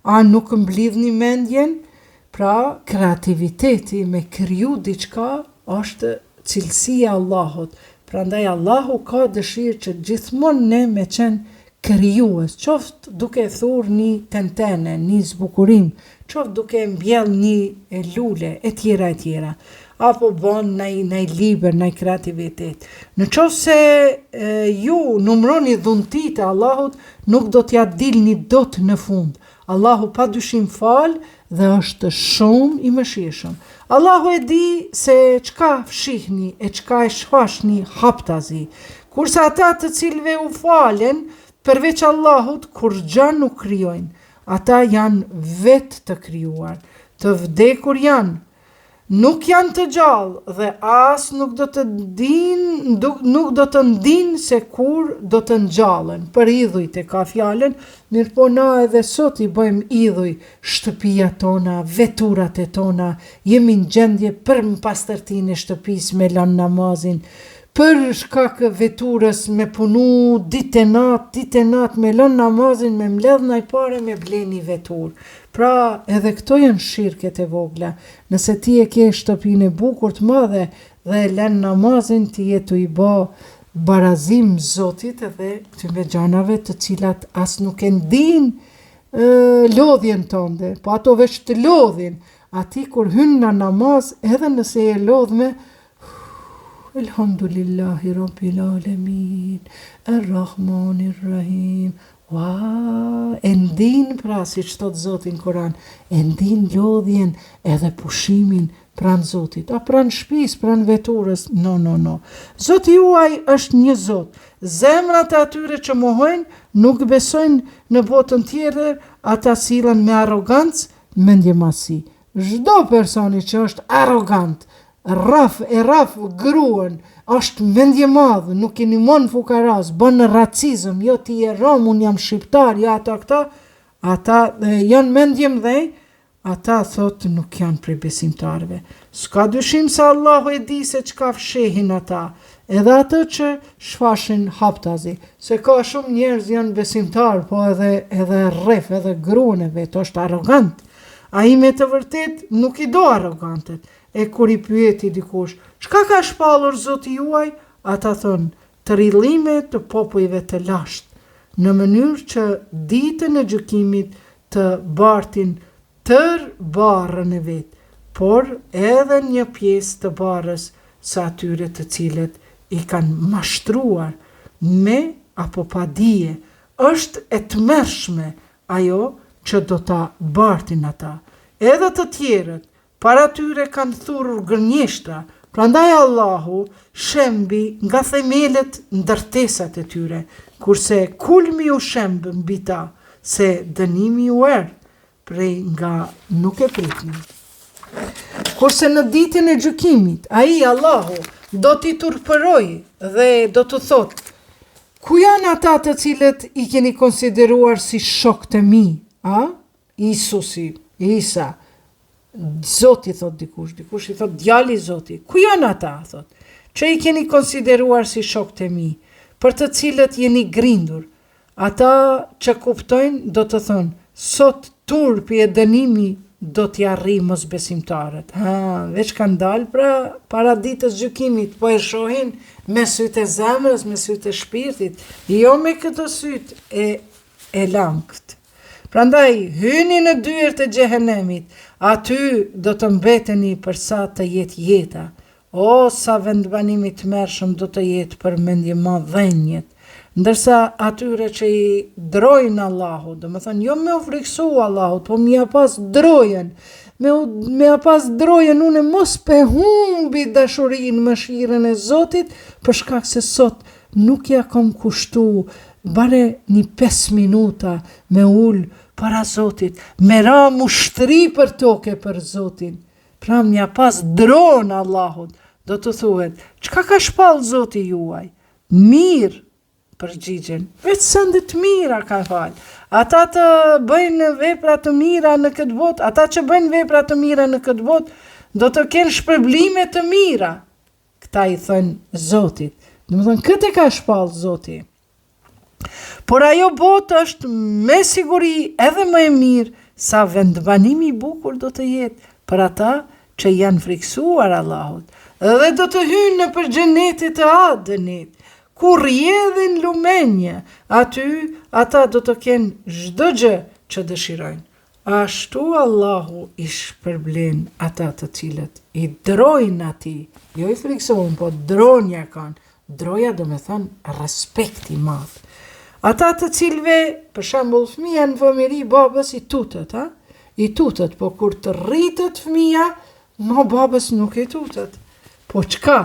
a nuk mblidhni mendjen? Pra kreativiteti me kriju diçka është cilësia Allahut. Prandaj Allahu ka dëshirë që gjithmonë ne me qenë krijues, qoftë duke thurë një tentene, një zbukurim, qoftë duke mbjell një lule, e tjera, apo bon në liber, në kreativitet. Në qoftë se ju numroni dhuntit e Allahut, nuk do t'ja dilni dot në fund. Allahu pa dyshim falë dhe është shumë i mëshirshëm. Allahu e di se çka fshihni e çka e shfashni haptazi. Kurse ata të cilëve u falen, përveç Allahut, kur gjë nuk krijojnë. Ata janë vetë të krijuar, të vdekur janë, nuk janë të gjallë dhe as nuk do të ndinë se kur do të ngjallen. Për idhujt e ka fjalën, mirë po na edhe sot i bëjmë idhuj shtëpia tona, veturat e tona, jemi në gjendje për pastërtinë e shtëpisë me lënë namazin, për shkak veturës me punu ditë e natë me lënë namazin, me mbledh ndaj pare me bleni vetur. Pra edhe këto janë shirket e vogla. Nëse ti e ke shtëpinë e bukur të madhe dhe e lën namazin, ti je të i bë barazim Zotit edhe këtyre gjanave të cilat as nuk e ndin lodhjen tënde, po ato veç të lodhin. Ati kur hyn në namaz, edhe nëse e lodhme, Elhamdulillahi Rabbil Alamin, Ar-Rahmanir Rahim. E ndin pra, si që thot Zotin Koran, e ndin lodhjen edhe pushimin pranë Zotit, a pranë shtëpis, pranë veturës, no. Zoti juaj është një Zot. Zemrat e atyre që mohojnë, nuk besojnë në botën tjetër, ata sillen me arrogancë, mendjemasi. Çdo personi që është arrogant, raf gruan, është mendje madhë, nuk i nimon fukaras, bën racizëm, jo ti je rom, unë jam shqiptar, jo ata janë mendje mdhej, ata thotë nuk janë prej besimtarve. S'ka dyshim se Allahu e di se çka fshehin ata, edhe atë që shfashin haptazi, se ka shumë njerëz janë besimtar, po edhe rref, edhe gruan e vet është arrogant. Ai me të vërtet nuk i do arrogantet. E kur i pyeti dikush, çka ka shpallur Zoti juaj? Ata thonë, të rrillime të popujve të lashtë, në mënyrë që ditën e gjykimit të bartin tër barrën e vet, por edhe një pjesë të barrës së atyre të cilët i kanë mashtruar me apo pa dije. Është e tmerrshme ajo që do ta bartin ata. Edhe të tjerët para tyre kanë thurur gërnjeshtra, prandaj Allahu shembi nga themelet ndërtesat e tyre, kurse kulmi u shemb mbi ta, se dënimi u prej nga nuk e pritni. Kurse në ditën e gjykimit, ai Allahu do t'i turpëroj dhe do të thotë, ku janë ata të cilët i keni konsideruar si shokët e mi? Isusi, Isa, Zoti thot dikush i thot djali i Zotit. Ku janë ata, thot, që i keni konsideruar si shokët e mi, për të cilët jeni grindur? Ata që kuptojnë do të thonë, sot turpi e dënimi do t'ja rri mosbesimtarët. Veç kanë dalë pra para ditës gjykimit, po e shohin me sytë e zemrës, me sytë e shpirtit, jo me këtë sytë e langët. Prandaj, hyni në dyert e xhehenemit, aty do të mbeteni për sa të jetë jeta. O, sa vendbanimi të mërshëm do të jetë për mendje madhenjet. Ndërsa atyre që i drojnë Allahut, do më thënë, jo me u friksu Allahut, po mi a pas drojen, me a pas drojen, unë mos pe humbi dashurin mëshirën e Zotit, për shkak se sot nuk ja kom kushtu bare një 5 minuta me ullë para Zotit, me ra mushtri për toke për Zotin. Pra mja pas dronë Allahut, do të thuhet, çka ka shpall Zoti juaj? Mirë përgjigjen, veç sënde të mira ka falë. Ata të bëjnë vepra të mira në këtë botë, ata që bëjnë vepra të mira në këtë botë, do të kenë shpërblime të mira. Këta i thënë Zotit. Domethënë këtë ka shpall Zoti. Por ajo botë është me siguri edhe më e mirë sa vendbanimi i bukur do të jetë për ata që janë friksuar Allahut dhe do të hynë në për xhenetit të Adenit, ku rrjedhin lumenje, aty ata do të kenë çdo gjë që dëshirojnë. ashtu Allahu i shpërblen ata të cilët i drojnë ati, jo i friksohen, po dronja kanë. Droja do me thënë respekt i madh. Ata të cilve, për shembull fëmia në fëmijëri babës i tutet, i tutet, po kur të rritet fëmia, ma babës nuk i tutet. Po çka?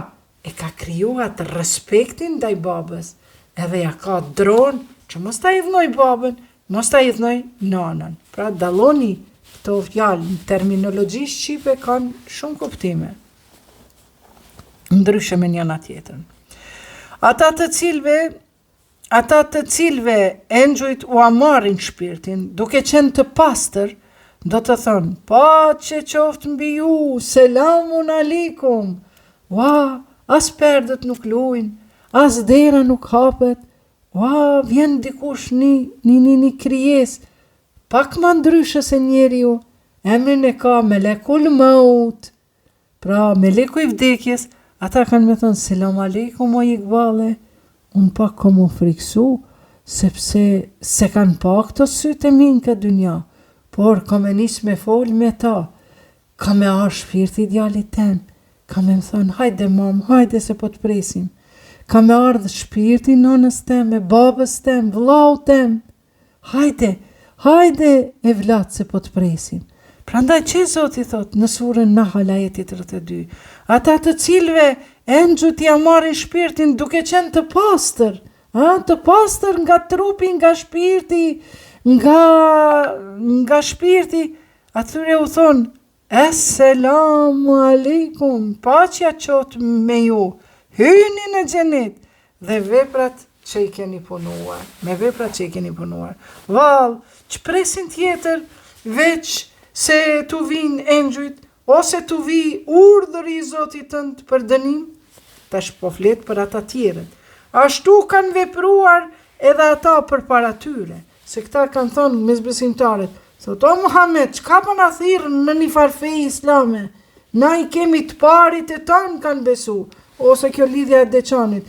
E ka kriju atë respektin ndaj babës, edhe ja ka dron që mos ta idhnoj babën, mos ta idhnoj nanën. Pra dalloni këto fjalë në terminologji shqipe kanë shumë kuptime. Ndryshe me njëna tjetrën. Ata të cilve engjujt u marrin shpirtin, duke qenë të pastër, do të thonë, paqe qoftë mbi ju, selamun alikum. Ua, as perdët nuk lujnë, as dera nuk hapet. Ua, vjen dikush një krijes, pak ma ndryshe se njeriu, emrin e ka melekul maut. Pra, meleku i vdekjes, ata kanë me thonë, selam aleikum o Iqbale, unë pak kom u friksu, sepse se kanë pak të sytë e minë këtë dynja, por kam e nis me fol me ta, kam e arë shpirti djalit ten, kam e më thonë, hajde mam, hajde se po të presim, kam e ardhë shpirti nonës tem, e babës tem, vlau tem, hajde e vlatë se po të presim. Prandaj që Zoti thot në surën Nahl ajeti 32, ata të cilve engjujt ja marrin shpirtin duke qenë të pastër, të pastër nga trupi, nga shpirti, nga shpirti, atyre u thonë, Esselamu aleikum, paqja qoftë me ju, hyni në xhenet dhe veprat që i keni punuar, me veprat që i keni punuar. Vallë, që presin tjetër veç se tu vinë engjujt, ose tu vi urdhëri i Zotit tënd për dënim, tash po flet për ata tjerët. Ashtu kanë vepruar edhe ata përpara tyre, se këta kanë thonë mesbesimtarët, thotë o Muhammed, çka po na thirrën në një farfe islame? Na i kemi të parit e tanë kanë besu, ose kjo lidhja e deçanit.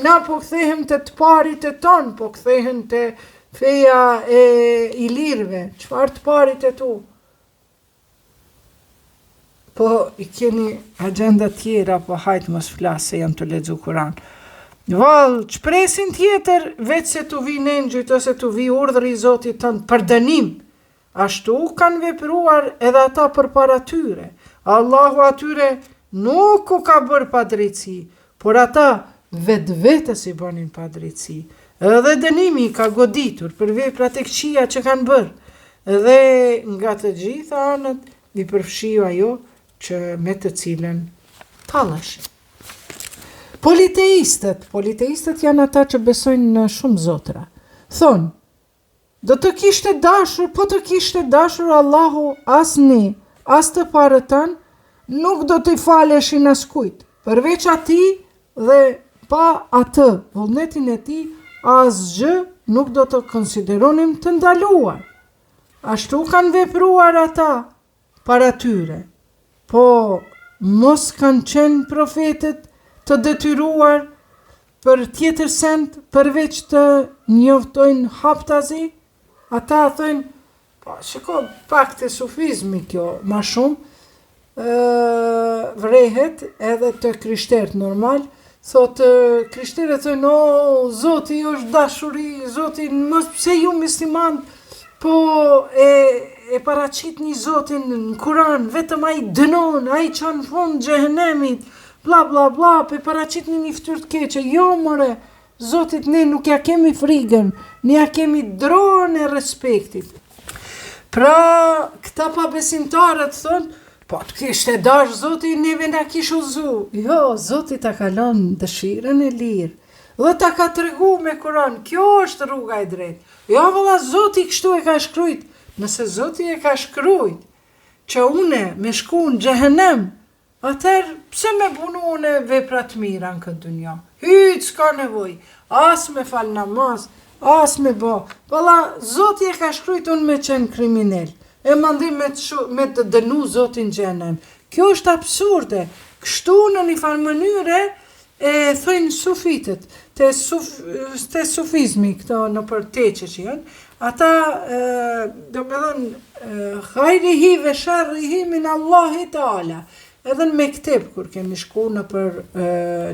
Na po kthehem te të parit e tanë, po kthehen te feja e ilirëve. Çfarë të parit e tu? Po i keni agenda tjera, po hajtë mos flasë se jam të lexu Kur'an. Vallë, çpresin tjetër, veç se tu vi engjujt ose tu vi urdhri i Zotit tënd për dënim. Ashtu kanë vepruar edhe ata përpara tyre. Allahu atyre nuk u ka bërë padrejtësi, por ata vetës i bënin padrejtësi. Edhe dënimi ka goditur për veprat e këqija që kanë bërë. Dhe nga të gjitha anët i përfshiu ajo që me të cilën tallashin. Politeistët janë ata që besojnë në shumë zotra. Thonë, do të kishte dashur, po të kishte dashur Allahu as ne, as të parët tanë, nuk do të i faleshin askujt, përveç ati dhe pa atë, vullnetin e ti, asgjë nuk do të konsideronim të ndaluar. Ashtu kanë vepruar ata para tyre, po mos kanë qenë profetet të detyruar për tjetër send përveç të njoftojnë haptazi. Ata thënë, po shiko pak të sufizmi kjo, ma shumë, vrehet edhe të krishterët normal, thotë krishterët thënë, o, Zoti është dashuri, Zoti mos pse ju musliman, po e paraqit një Zotin në Kur'an, vetëm ai dënon, ai çon fund xhehenemit, bla bla bla, pe paraqit një fytyrë të keqe. Jo more, Zotit ne nuk ja kemi frigën, ne ja kemi dronën e respektit. Pra, këta pabesimtarët thonë, po të kishte dash Zoti neve na kish udhëzu. Jo, Zoti ta ka lënë dëshirën e lirë. Dhe ta ka tregu me Kur'an, kjo është rruga e drejtë. Jo valla, Zoti kështu e ka shkruajt. Nëse Zoti e ka shkruajt që une me shku në xhehenem, atëherë pse me punu une vepra të mira në këtë dynja? Hyt s'ka nevojë, as me fal namaz, as me bë. Valla, Zoti e ka shkruajt unë me qenë kriminal. E mandim me të dënu Zotin xhenem. Kjo është absurde. Kështu në një farë mënyre e thojnë sufitët, te sufizmi këto në përteqe që janë, ata, do me thënë, khajrihi ve sharrihi min Allahi Taala. Edhe në mekteb, kur kemi shku në për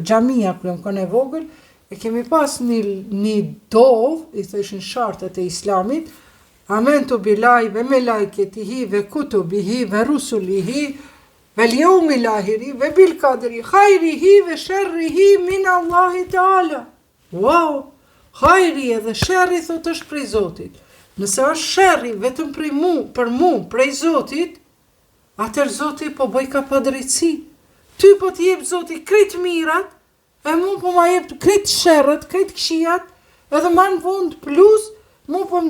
xhamia, kur jam kënë e vogël, e kemi pas një dov, i thëshin shartet e islamit, amentu billahi ve melaiketihi ve kutubihi ve rusulihi ve l'jaumil ahiri ve bil qadri khajrihi ve sharrihi min Allahi Taala. Wow! Hajri edhe sherri thot është prej Zotit. Nëse është sherri vetëm për mu, prej Zotit, atër Zoti po bëj ka padrejtësi. Ty po t'jep Zoti krejt mirat, e mu po ma jep krejt sherrët, krejt kshijat, edhe ma në fund plus, mu po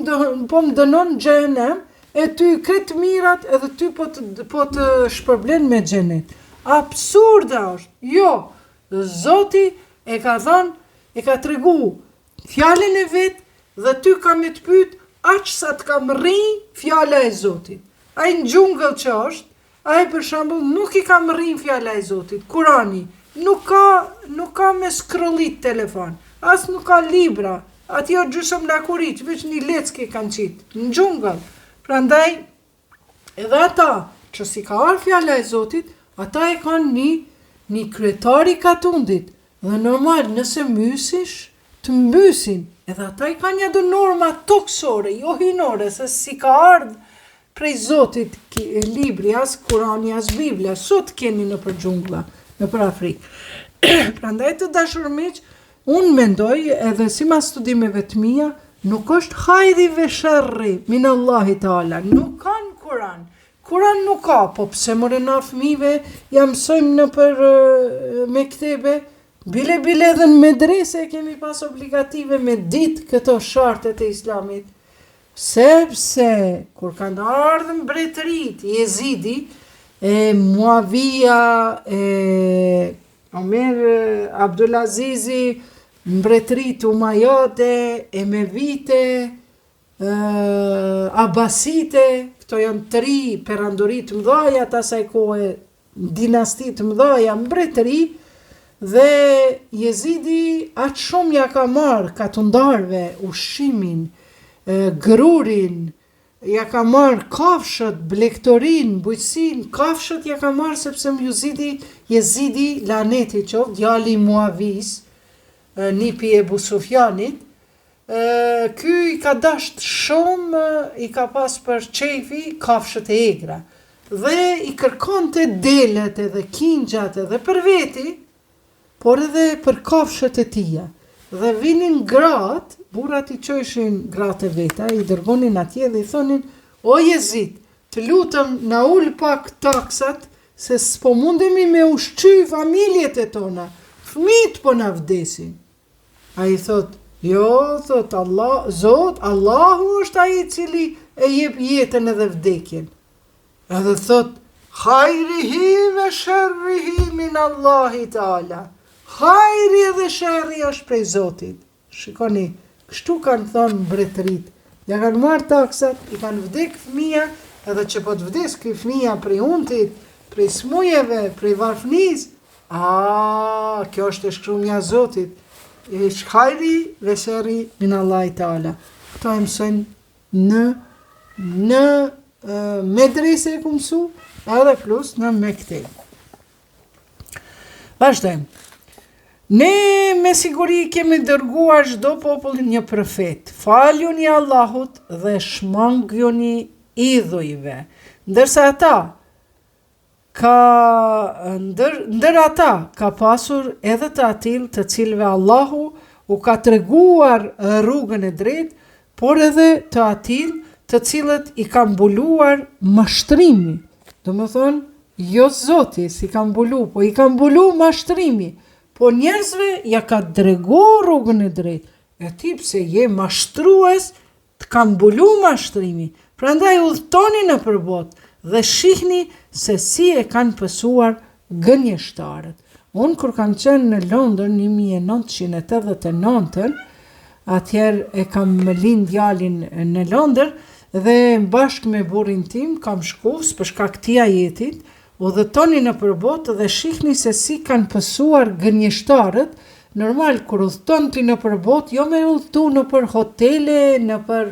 më dënon xhenem, e ty krejt mirat, edhe ty po të shpërblen me xhenet. Absurda është. Jo, Zoti e ka thënë, e ka tregu fjallën e vetë dhe ty ka me të pyet aq sa të kam rri fjalla e Zotit. Ai në gjungëll që është, ai për shembull nuk i kam rri fjalla e Zotit. Kurani nuk ka me scrollit telefon, as nuk ka libra, atje gjysëm lakurit, veç një lecke kanë qitë, në gjungëll. Prandaj, edhe ata që si ka arë fjalla e Zotit, ata e kanë një kryetari katundit, dhe normal nëse mysish, të mbysin, edhe ata i kanë një norma toksore, jo hinore, se si ka ardhë prej Zotit libri, as Kurani, as Biblia, sot keni në për gjungla, në për Afrikë. Prandaj të dashur miq, unë mendoj, edhe si ma studimeve të mia, nuk është hajri ve sherri min Allahi Taala, nuk ka në Kuran. Kuran nuk ka, po pse more na fëmijëve ja mësojmë në për mektebe, bile edhe në medrese kemi pas obligative me ditë këto shartet e islamit. Sepse, kur kanë ardhën mbretërit, Jezidi, Muavia, Omer Abdulazizi, mbretërit Umayyade, Emevite, Abbasite, këto janë 3 perandorit mëdhaja të asaj kohe, dinastit mëdhaja mbretëri, dhe Jezidi atë shumë ja ka marrë katundarve ushqimin, grurin, ja ka marrë kafshët, blektorin, bujqësin, kafshët ja ka marrë sepse Jezidi laneti qoftë, djali Muavis, nipi e Ebu Sufjanit, ky i ka dasht shumë, i ka pas për qefi kafshët e egra, dhe i kërkonte delet edhe kingjat edhe për veti, por edhe për kafshët e tia. Dhe vinin gratë, burrat i qojshin gratë e veta, i dërgonin atje dhe i thonin, o Jezid, të lutëm na ul pak taksat, se s'po mundemi me ushqy familjet e tona, fëmijët po na vdesin. A i thot, jo, thot, Allahu është ai i cili e jep jetën edhe vdekjen. Edhe thot, khajrihi ve sherrihi min Allahi Taala. Hajri edhe sherri është prej Zotit. Shikoni, kështu kanë thonë mbretërit. Ja kanë marrë taksat, i kanë vdek fëmija, edhe që po të vdes këj fëmija prej untit, prej smujeve, prej varfnis, kjo është e shkrumja Zotit. Hajri dhe sherri min Allahi Taala. Këto e mësojnë në medrese e ku mësu, edhe plus në mekteb. Vazhdojmë. Ne me siguri kemi dërguar çdo popull një profet. Faljuni Allahut dhe shmangjuni idhujve. Ndërsa ata ndër ata ka pasur edhe të atill të cilëve Allahu u ka treguar rrugën e drejtë, por edhe të atill të cilët i ka mbuluar mashtrimi. Domethënë, jo Zoti si ka mbulu, po i ka mbulu mashtrimi. Po njerëzve ja ka dregu rrugën e drejtë, e ti pse je mashtrues, të ka mbulu mashtrimi. Prandaj udhtoni në përbot dhe shihni se si e kanë pësuar gënjeshtarët. Unë kur kam qenë në Londër 1989, atëherë e kam lind djalin në Londër dhe bashkë me burrin tim kam shku për shkak këtij jetit, udhëtoni në përbot dhe shihni se si kanë pësuar gënjeshtarët. Normal, kur udhëton ti në përbot, jo me udhëtu në për hotele, në për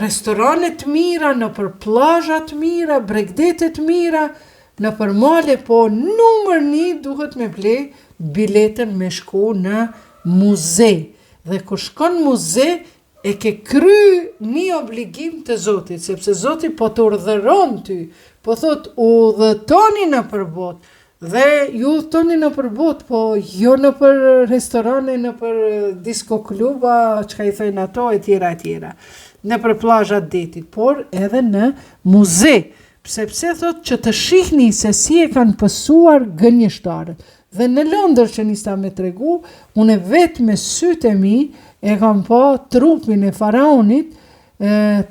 restorane të mira, në për plazha të mira, bregdete të mira, në për male, po numër 1 duhet me ble biletën me shku në muze. Dhe kur shkon muze, e ke kry një obligim të Zotit, sepse Zotit po të urdhëron ty, po thot udhëtoni në përbot, dhe ju udhëtoni në përbot, po jo në për restorane, në për disko kluba, çka i thënë ato, e tjera, në për plazhat detit, por edhe në muze, sepse thot që të shihni se si e kanë pësuar gënjeshtarët. Dhe në Londër që nista me tregu, unë vetë me sytë e mi e kam pa trupin e faraonit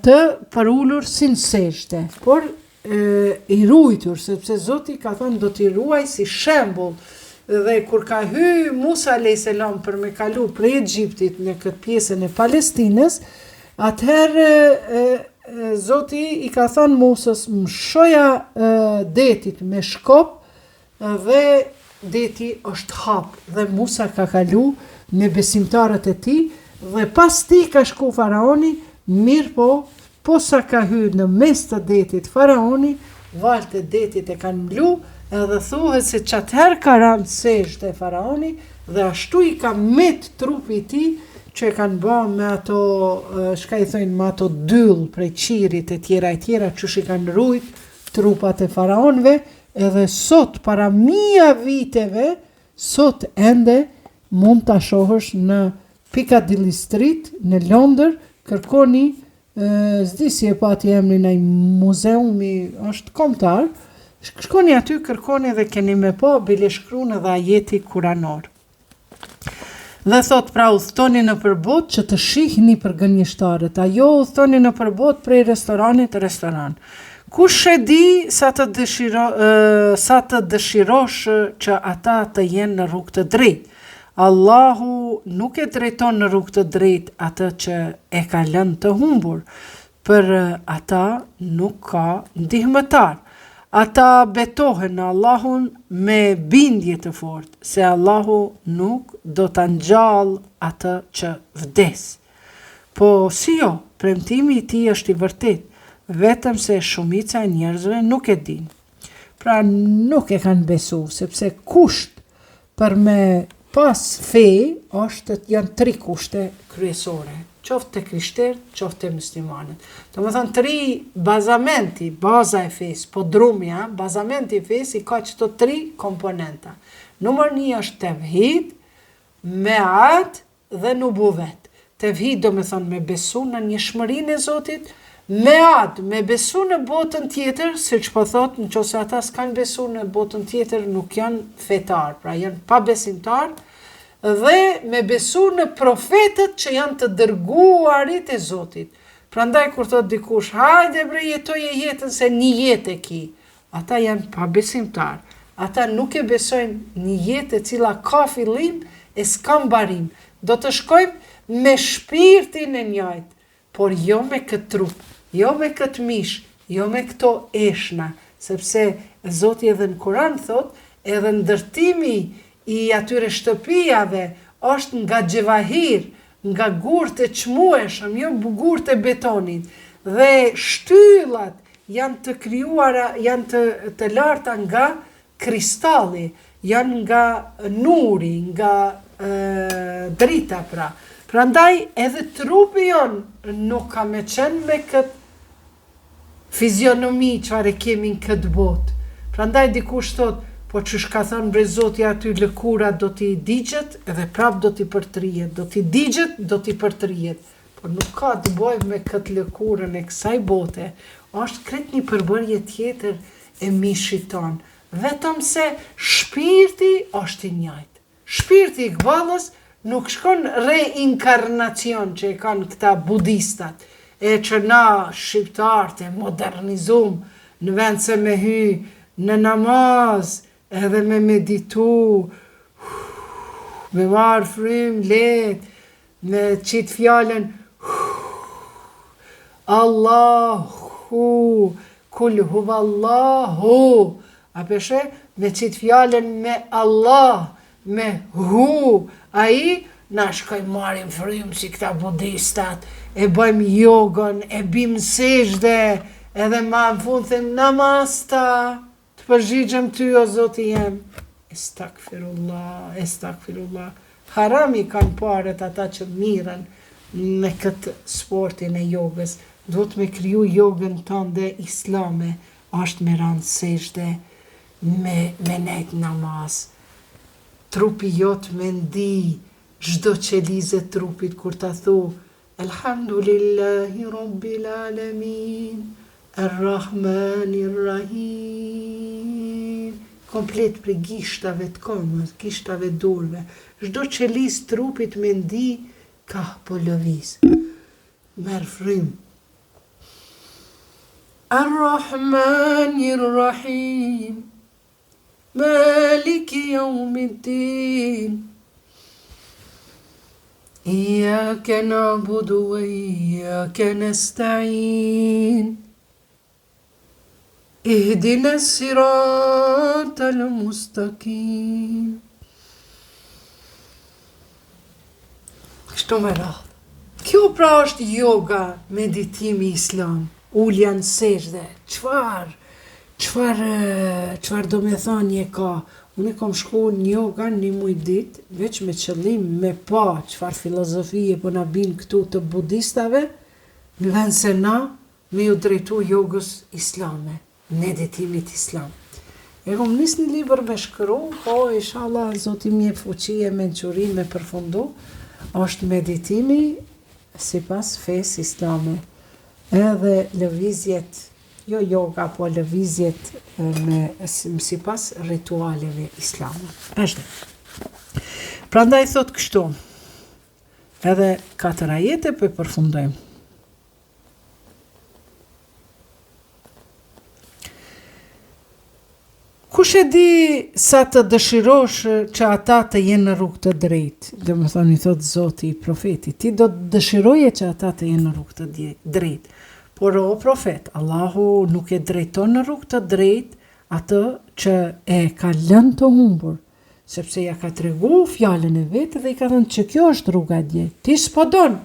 të përullur si në seshte, por i rujtur, sepse Zoti ka thënë do t'i ruaj si shembull. Dhe kur ka hy Musa a.s. për me kalu prej Egjiptit në këtë pjesën e Palestinës, atëherë Zoti i ka thënë Musës, më shoja detit me shkop dhe deti është hap, dhe Musa ka kalu me besimtarët e tij, dhe pas ti ka shku faraoni, mirë po sa ka hyrë në mes të detit faraoni, valët e detit e kanë mlu, edhe thuhet se çatëherë ka rënë seshte e faraoni, dhe ashtu i ka met trupi i tij, që e kanë bë me ato, shka i thojnë, me ato dyll prej qirit e tjera, që i kanë rujt trupat e faraonve, edhe sot, para 1000 viteve, sot ende mund të shohësh në Piccadilly Street, në Londër, kërkoni, zdi si e pati emrin ai muzeumi, është kombëtar, shkoni aty, kërkoni dhe keni me po bileshkruan edhe ajeti kuranor. Dhe thot, pra udhtoni në përbot që të shihni për gënjeshtarët, ajo udhtoni në përbot prej restoranit të restoran. Kush e di sa të dëshirosh që ata të jenë në rrugë të drejtë. Allahu nuk e drejton në rrugë të drejtë atë që e ka lënë të humbur, për ata nuk ka ndihmëtar. Ata betohen në Allahun me bindje të fortë, se Allahu nuk do të ngjall atë që vdes. Po si jo, premtimi i tij është i vërtetë, vetëm se shumica e njerëzve nuk e din. Pra nuk e kanë besu, sepse kusht për me pas fe janë 3 kushte kryesore, qoftë të krishterët, qoftë të muslimanët. Do më thënë 3 bazamenti, baza e fesë, po drumja, bazamenti e fesë i ka qëto 3 komponenta. Numër 1 është tevhid, meat dhe nubuvet. Tevhid do më thënë me besu në njëshmërinë e Zotit, meat me besu në botën tjetër, si që po thot, në qose ata s'kan besu në botën tjetër, nuk janë fetar, pra janë pa besimtar, dhe me besu në profetët që janë të dërguarit e Zotit. Prandaj kur thot dikush, hajde bre jetoje jetën se një jetë e ki, ata janë pa besimtar. Ata nuk e besojnë një jetë e cila ka fillim e s'ka mbarim. Do të shkojmë me shpirtin e njëjtë, por jo me këtë trup, jo me këtë mish, jo me këto eshna, sepse Zoti edhe në Kur'an thot, edhe ndërtimi i atyre shtëpijave është nga gjevahir, nga gurt e çmueshëm, jo gurt e betonit, dhe shtyllat janë të krijuara, janë të larta nga kristalli, janë nga nuri, nga drita pra. Prandaj edhe trupi jonë nuk ka me qenë me këtë fizionomi çfarë kemi në këtë botë. Prandaj dikush thot, po ç'sh ka thënë bre Zoti aty lëkura do t'i digjet edhe prap do t'i përtrihet, do t'i digjet, do t'i përtrihet. Po nuk ka të bëjë me këtë lëkurën e kësaj bote. Është krejt një përbërje tjetër e mishit ton. Vetëm se shpirti është i njëjtë. Shpirti i gballës nuk shkon reinkarnacion që e kanë këta budistat, e që na shqiptarët e modernizum në vend se me hy në namaz edhe me meditu, me marë frym let, me qitë fjallën Allahu, kul huvallahu, a peshe, me qitë fjallën me Allah, me hu, a i na shkoj marim frymë si këta budistat, e bëjmë jogën, e bim sejdë, edhe ma në fund them namasta, të përgjigjem ty o Zoti jem. Estakfirullah. Harami kanë paret ata që miren në këtë sportin e jogës. Do të me kriju jogën tonë dhe islame, është me ranë sejdë, me nejt namaz. Trupi jot me ndi, çdo qelizë e trupit kur ta thu, Elhamdulillahi Rabbil Alamin, Ar-Rahmanir Rahim. Komplet për gishtave të komës, gishtave dorëve. Çdo qelizë trupit me ndi, ka po lëviz. Merë frymë. Ar-Rahmanir Rahim, Maliki Yawmiddin, Iyaka na'budu wa iyaka nasta'in, Ihdina as-siratal mustaqim. Kështu me radhë. Kjo pra është yoga, meditimi islam, ulja në sejdë. Çfarë do me thënie ka? Unë kam shku në yoga një muj ditë, veç me qëllim me pa çfarë filozofie po na bin këtu të budistave, në vend se na me ju drejtu jogës islame, meditimit islam. E kom nis një libër me shkru, po inshallah Zoti më jep fuqi e mençuri me përfundu, është meditimi sipas fesë islame. Edhe lëvizjet, jo yoga, po lëvizjet sipas ritualeve islame. Është. Prandaj thot kështu. Edhe 4 ajete po përfundojmë. Kush e di sa të dëshirosh që ata të jenë në rrugë të drejtë, dhe më thoni thot Zoti i profetit, ti do të dëshiroje që ata të jenë në rrugë të drejtë. Por o profet, Allahu nuk e drejton në rrugë të drejtë atë që e ka lënë të humbur, sepse ja ka tregu fjalën e vetë dhe i ka thënë që kjo është rruga e drejtë. Ti s'po don.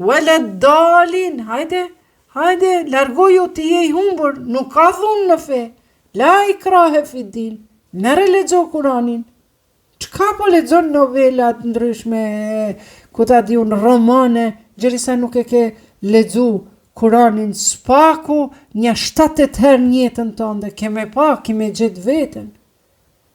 Wala dalin, hajde, largoju ti je i humbur, nuk ka dhunë në fe. La ikrahe fid-din. Merre lexo Kur'anin. Çka po lexon novela të ndryshme, ku ta di un romane, gjërisa nuk e ke lexu Kur'anin spaku, një 7-8 herë në jetën tënde, ke me pa, ke me gjetë veten.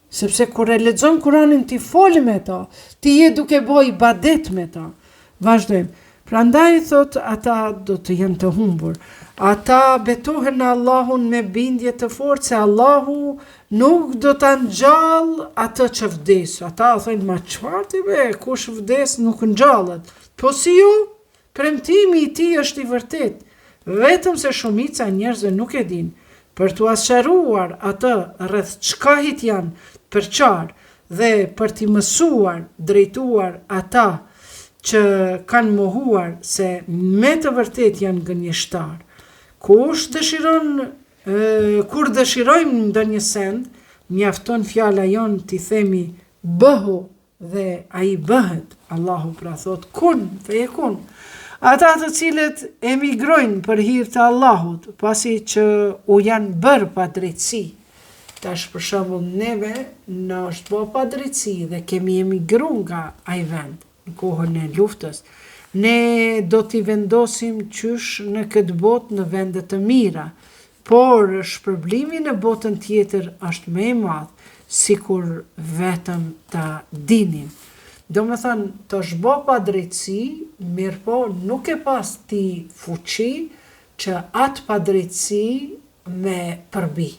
Sepse kur e lexon Kur'anin ti foli me ta, ti je duke bë ibadet me ta. Vazhdojmë. Prandaj thot ata do të jenë të humbur. Ata betohen në Allahun me bindje të fortë se Allahu nuk do ta ngjall atë që vdes. Ata thonë ma çfarë ti be, kush vdes nuk ngjallet. Po si ju? Premtimi i tij është i vërtet. Vetëm se shumica e njerëzve nuk e din. Për t'u asqaruar atë rreth çka hit janë përqar dhe për t'i mësuar, drejtuar ata që kanë mohuar se me të vërtet janë gënjeshtar. Kur dëshirojmë ndonjë send, mjafton fjala jon t'i themi bëhu dhe ai bëhet. Allahu pra thot kun feyekun. Ata të cilët emigrojnë për hir të Allahut, pasi që u janë bërë pa drejtësi. Tash për shembull neve na është bë pa drejtësi dhe kemi emigruar nga ai vend në kohën e luftës. Ne do t'i vendosim qysh në këtë botë në vende të mira, por shpërblimi në botën tjetër është më i madh, sikur vetëm ta dinin. Do me thënë, të shbo pa drejtësi, mirë po nuk e pas ti fuqi që atë pa drejtësi me përbi.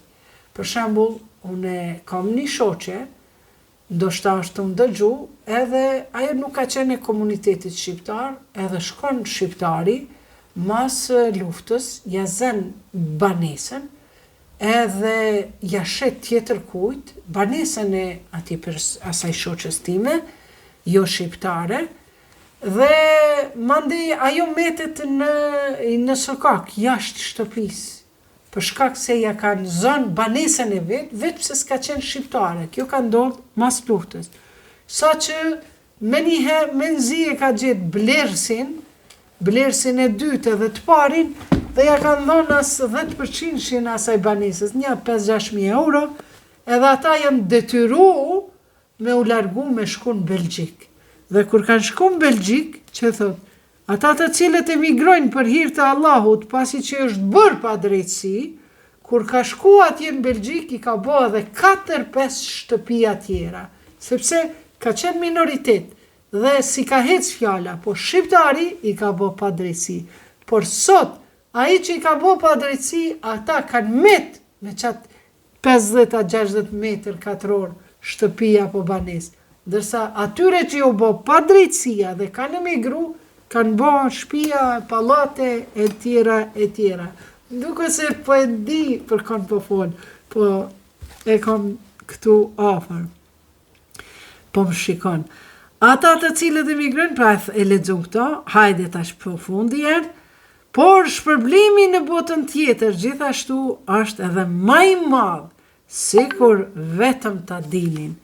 Për shembull, une kam një shoqe, ndoshta është të më dëgju, edhe ajo nuk ka qenë e komunitetit shqiptar, edhe shkon shqiptari, mas luftës, ja zën banesën, edhe ja shet tjetër kujt, banesën e ati për asaj shoqes time, jo shqiptare, dhe mandej ajo metet në sokak, jashtë shtëpisë, për shkak se ja kanë zënë banesën e vetë pse s'ka qenë shqiptare. Kjo ka ndodhur mas luftës. Sa që menzi e ka gjetë blersin e dytë dhe të parin, dhe ja kanë dhënë as 10% asaj banesës, një 5-6.000 euro, edhe ata janë detyru me u largu me shku në Belgjik. Dhe kur kanë shku në Belgjik, që thot, ata të cilët emigrojnë për hir të Allahut, pasi që është bërë pa drejtësi, kur ka shku atje në Belgjik, i ka bo edhe 4-5 shtëpia tjera, sepse ka qenë minoritet, dhe si ka hec fjala, po shqiptari i ka bo pa drejtësi. Por sot, ai që i ka bo pa drejtësi, ata kanë met me qatë 50-60 metër katror shtëpia po banes. Dërsa atyre që ju bo pa drejtësia dhe kanë emigru, kanë bo shtëpia, pallate, e tjera. Duke se po e di për kanë po folë, po e kam këtu afër. Po më shikon. Ata të cilët emigrojnë, pra e lexon këto, hajde tash përfundi erë, por shpërblimi në botën tjetër gjithashtu është edhe më i madh se kur vetëm ta dinin.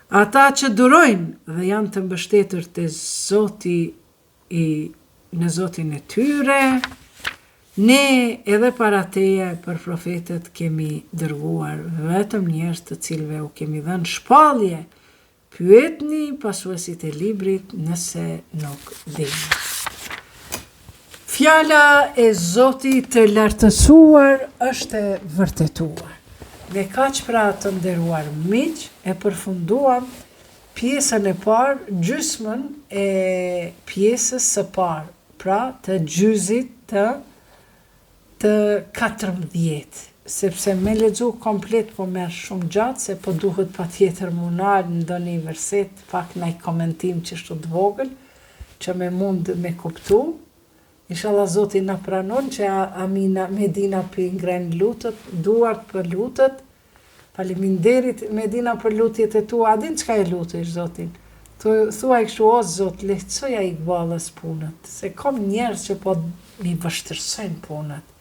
Ata që durojnë dhe janë të mbështetur te Zoti në Zotin e tyre, ne edhe para teje për profetët kemi dërguar vetëm njerëz të cilëve u kemi dhënë shpallje. Pyetni pasuesit e librit nëse nuk dini. Fjala e Zotit të lartësuar është e vërtetuar. Me kaq pra të nderuar miq, e përfunduam pjesën e parë, gjysmën e pjesës së parë, pra të gjyzit të 14, sepse me lexu komplet po merr shumë gjatë, se po duhet patjetër munal në ndonjë verset, pak ndaj komentim që është të vogël, që me mund me kuptu. Inshallah Zoti na pranon që Amina Medina për ngren lutët, duart për lutët. Faleminderit Medina për lutjet e tua. A din çka e lutesh Zotin? Thuaj kështu, o Zot, lehtësoja Iqbalës punët, se kam njerëz që po mi vështirësojnë punët.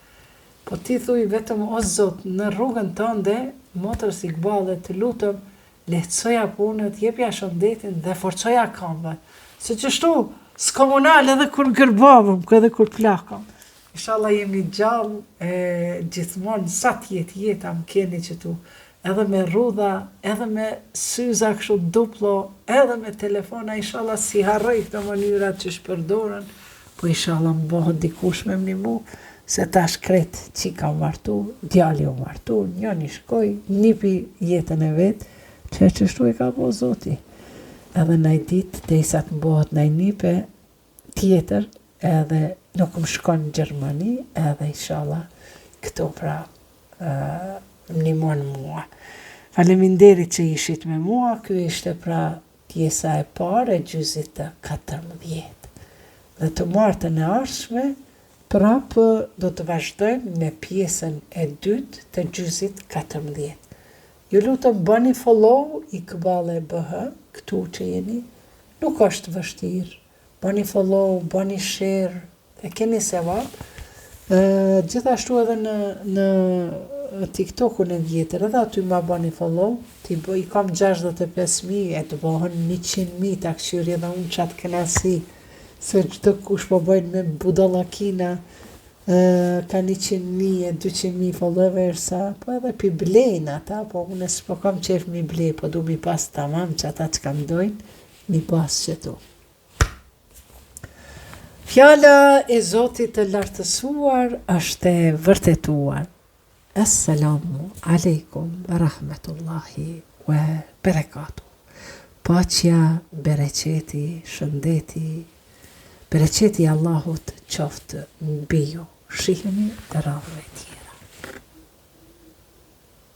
Po ti thuj vetëm, o Zot, në rrugën tënde, motrës Iqbalë, të lutem, lehtësoja punët, jepja shëndetin dhe forcoja këmbët. Se qështu, s'komunal edhe kur gërbavëm, edhe kur plakam. Inshallah jemi gjallë, gjithmonë sa jeta më keni që tu, edhe me rrudha, edhe me syza kështu duplo, edhe me telefona, inshallah si harroj këto mënyrat që shpërdoren, po inshallah më bëhet dikush me mnimu, se tash kret që kam martu, djali u martu, njëni shkoj, nipi jetën e vetë, që qështu e ka po Zoti. Edhe naj dit, dhe i sa të mbohet naj nipe tjetër, edhe nuk më shkon në Gjermani, edhe inshallah këto pra mnimon mua. Faleminderit që ishit me mua, kjo ishte pra pjesa e parë e gjyzit të 14. Dhe të martën e ardhshme, prapë do të vazhdojmë me pjesën e dytë të gjyzit 14. Ju lutem bëni follow Iqbale BH, këtu që jeni, nuk është vështirë. Bëni follow, bëni share, e keni sevap. Gjithashtu edhe në TikTokun e vjetër, edhe aty ma bëni follow, i kam 65.000, e të bëhen 100.000 të akëshyri edhe unë qatë kënasi, se çdo kush po bëjnë me budallakina, ka 100.000 e 200.000 followersa, po edhe pi blejnë ata, po unë s'po kam qef mi blej, po du mi pas tamam që ata që kam dojnë, mi pas që tu. Fjala e Zotit të lartësuar është e vërtetuar. Assalamu alaikum wa rahmetullahi wa barakatuh. Paqja, bereqeti, shëndeti, bereqeti Allahut qoftë mbi ju. Shihemi të radhëve tjerë.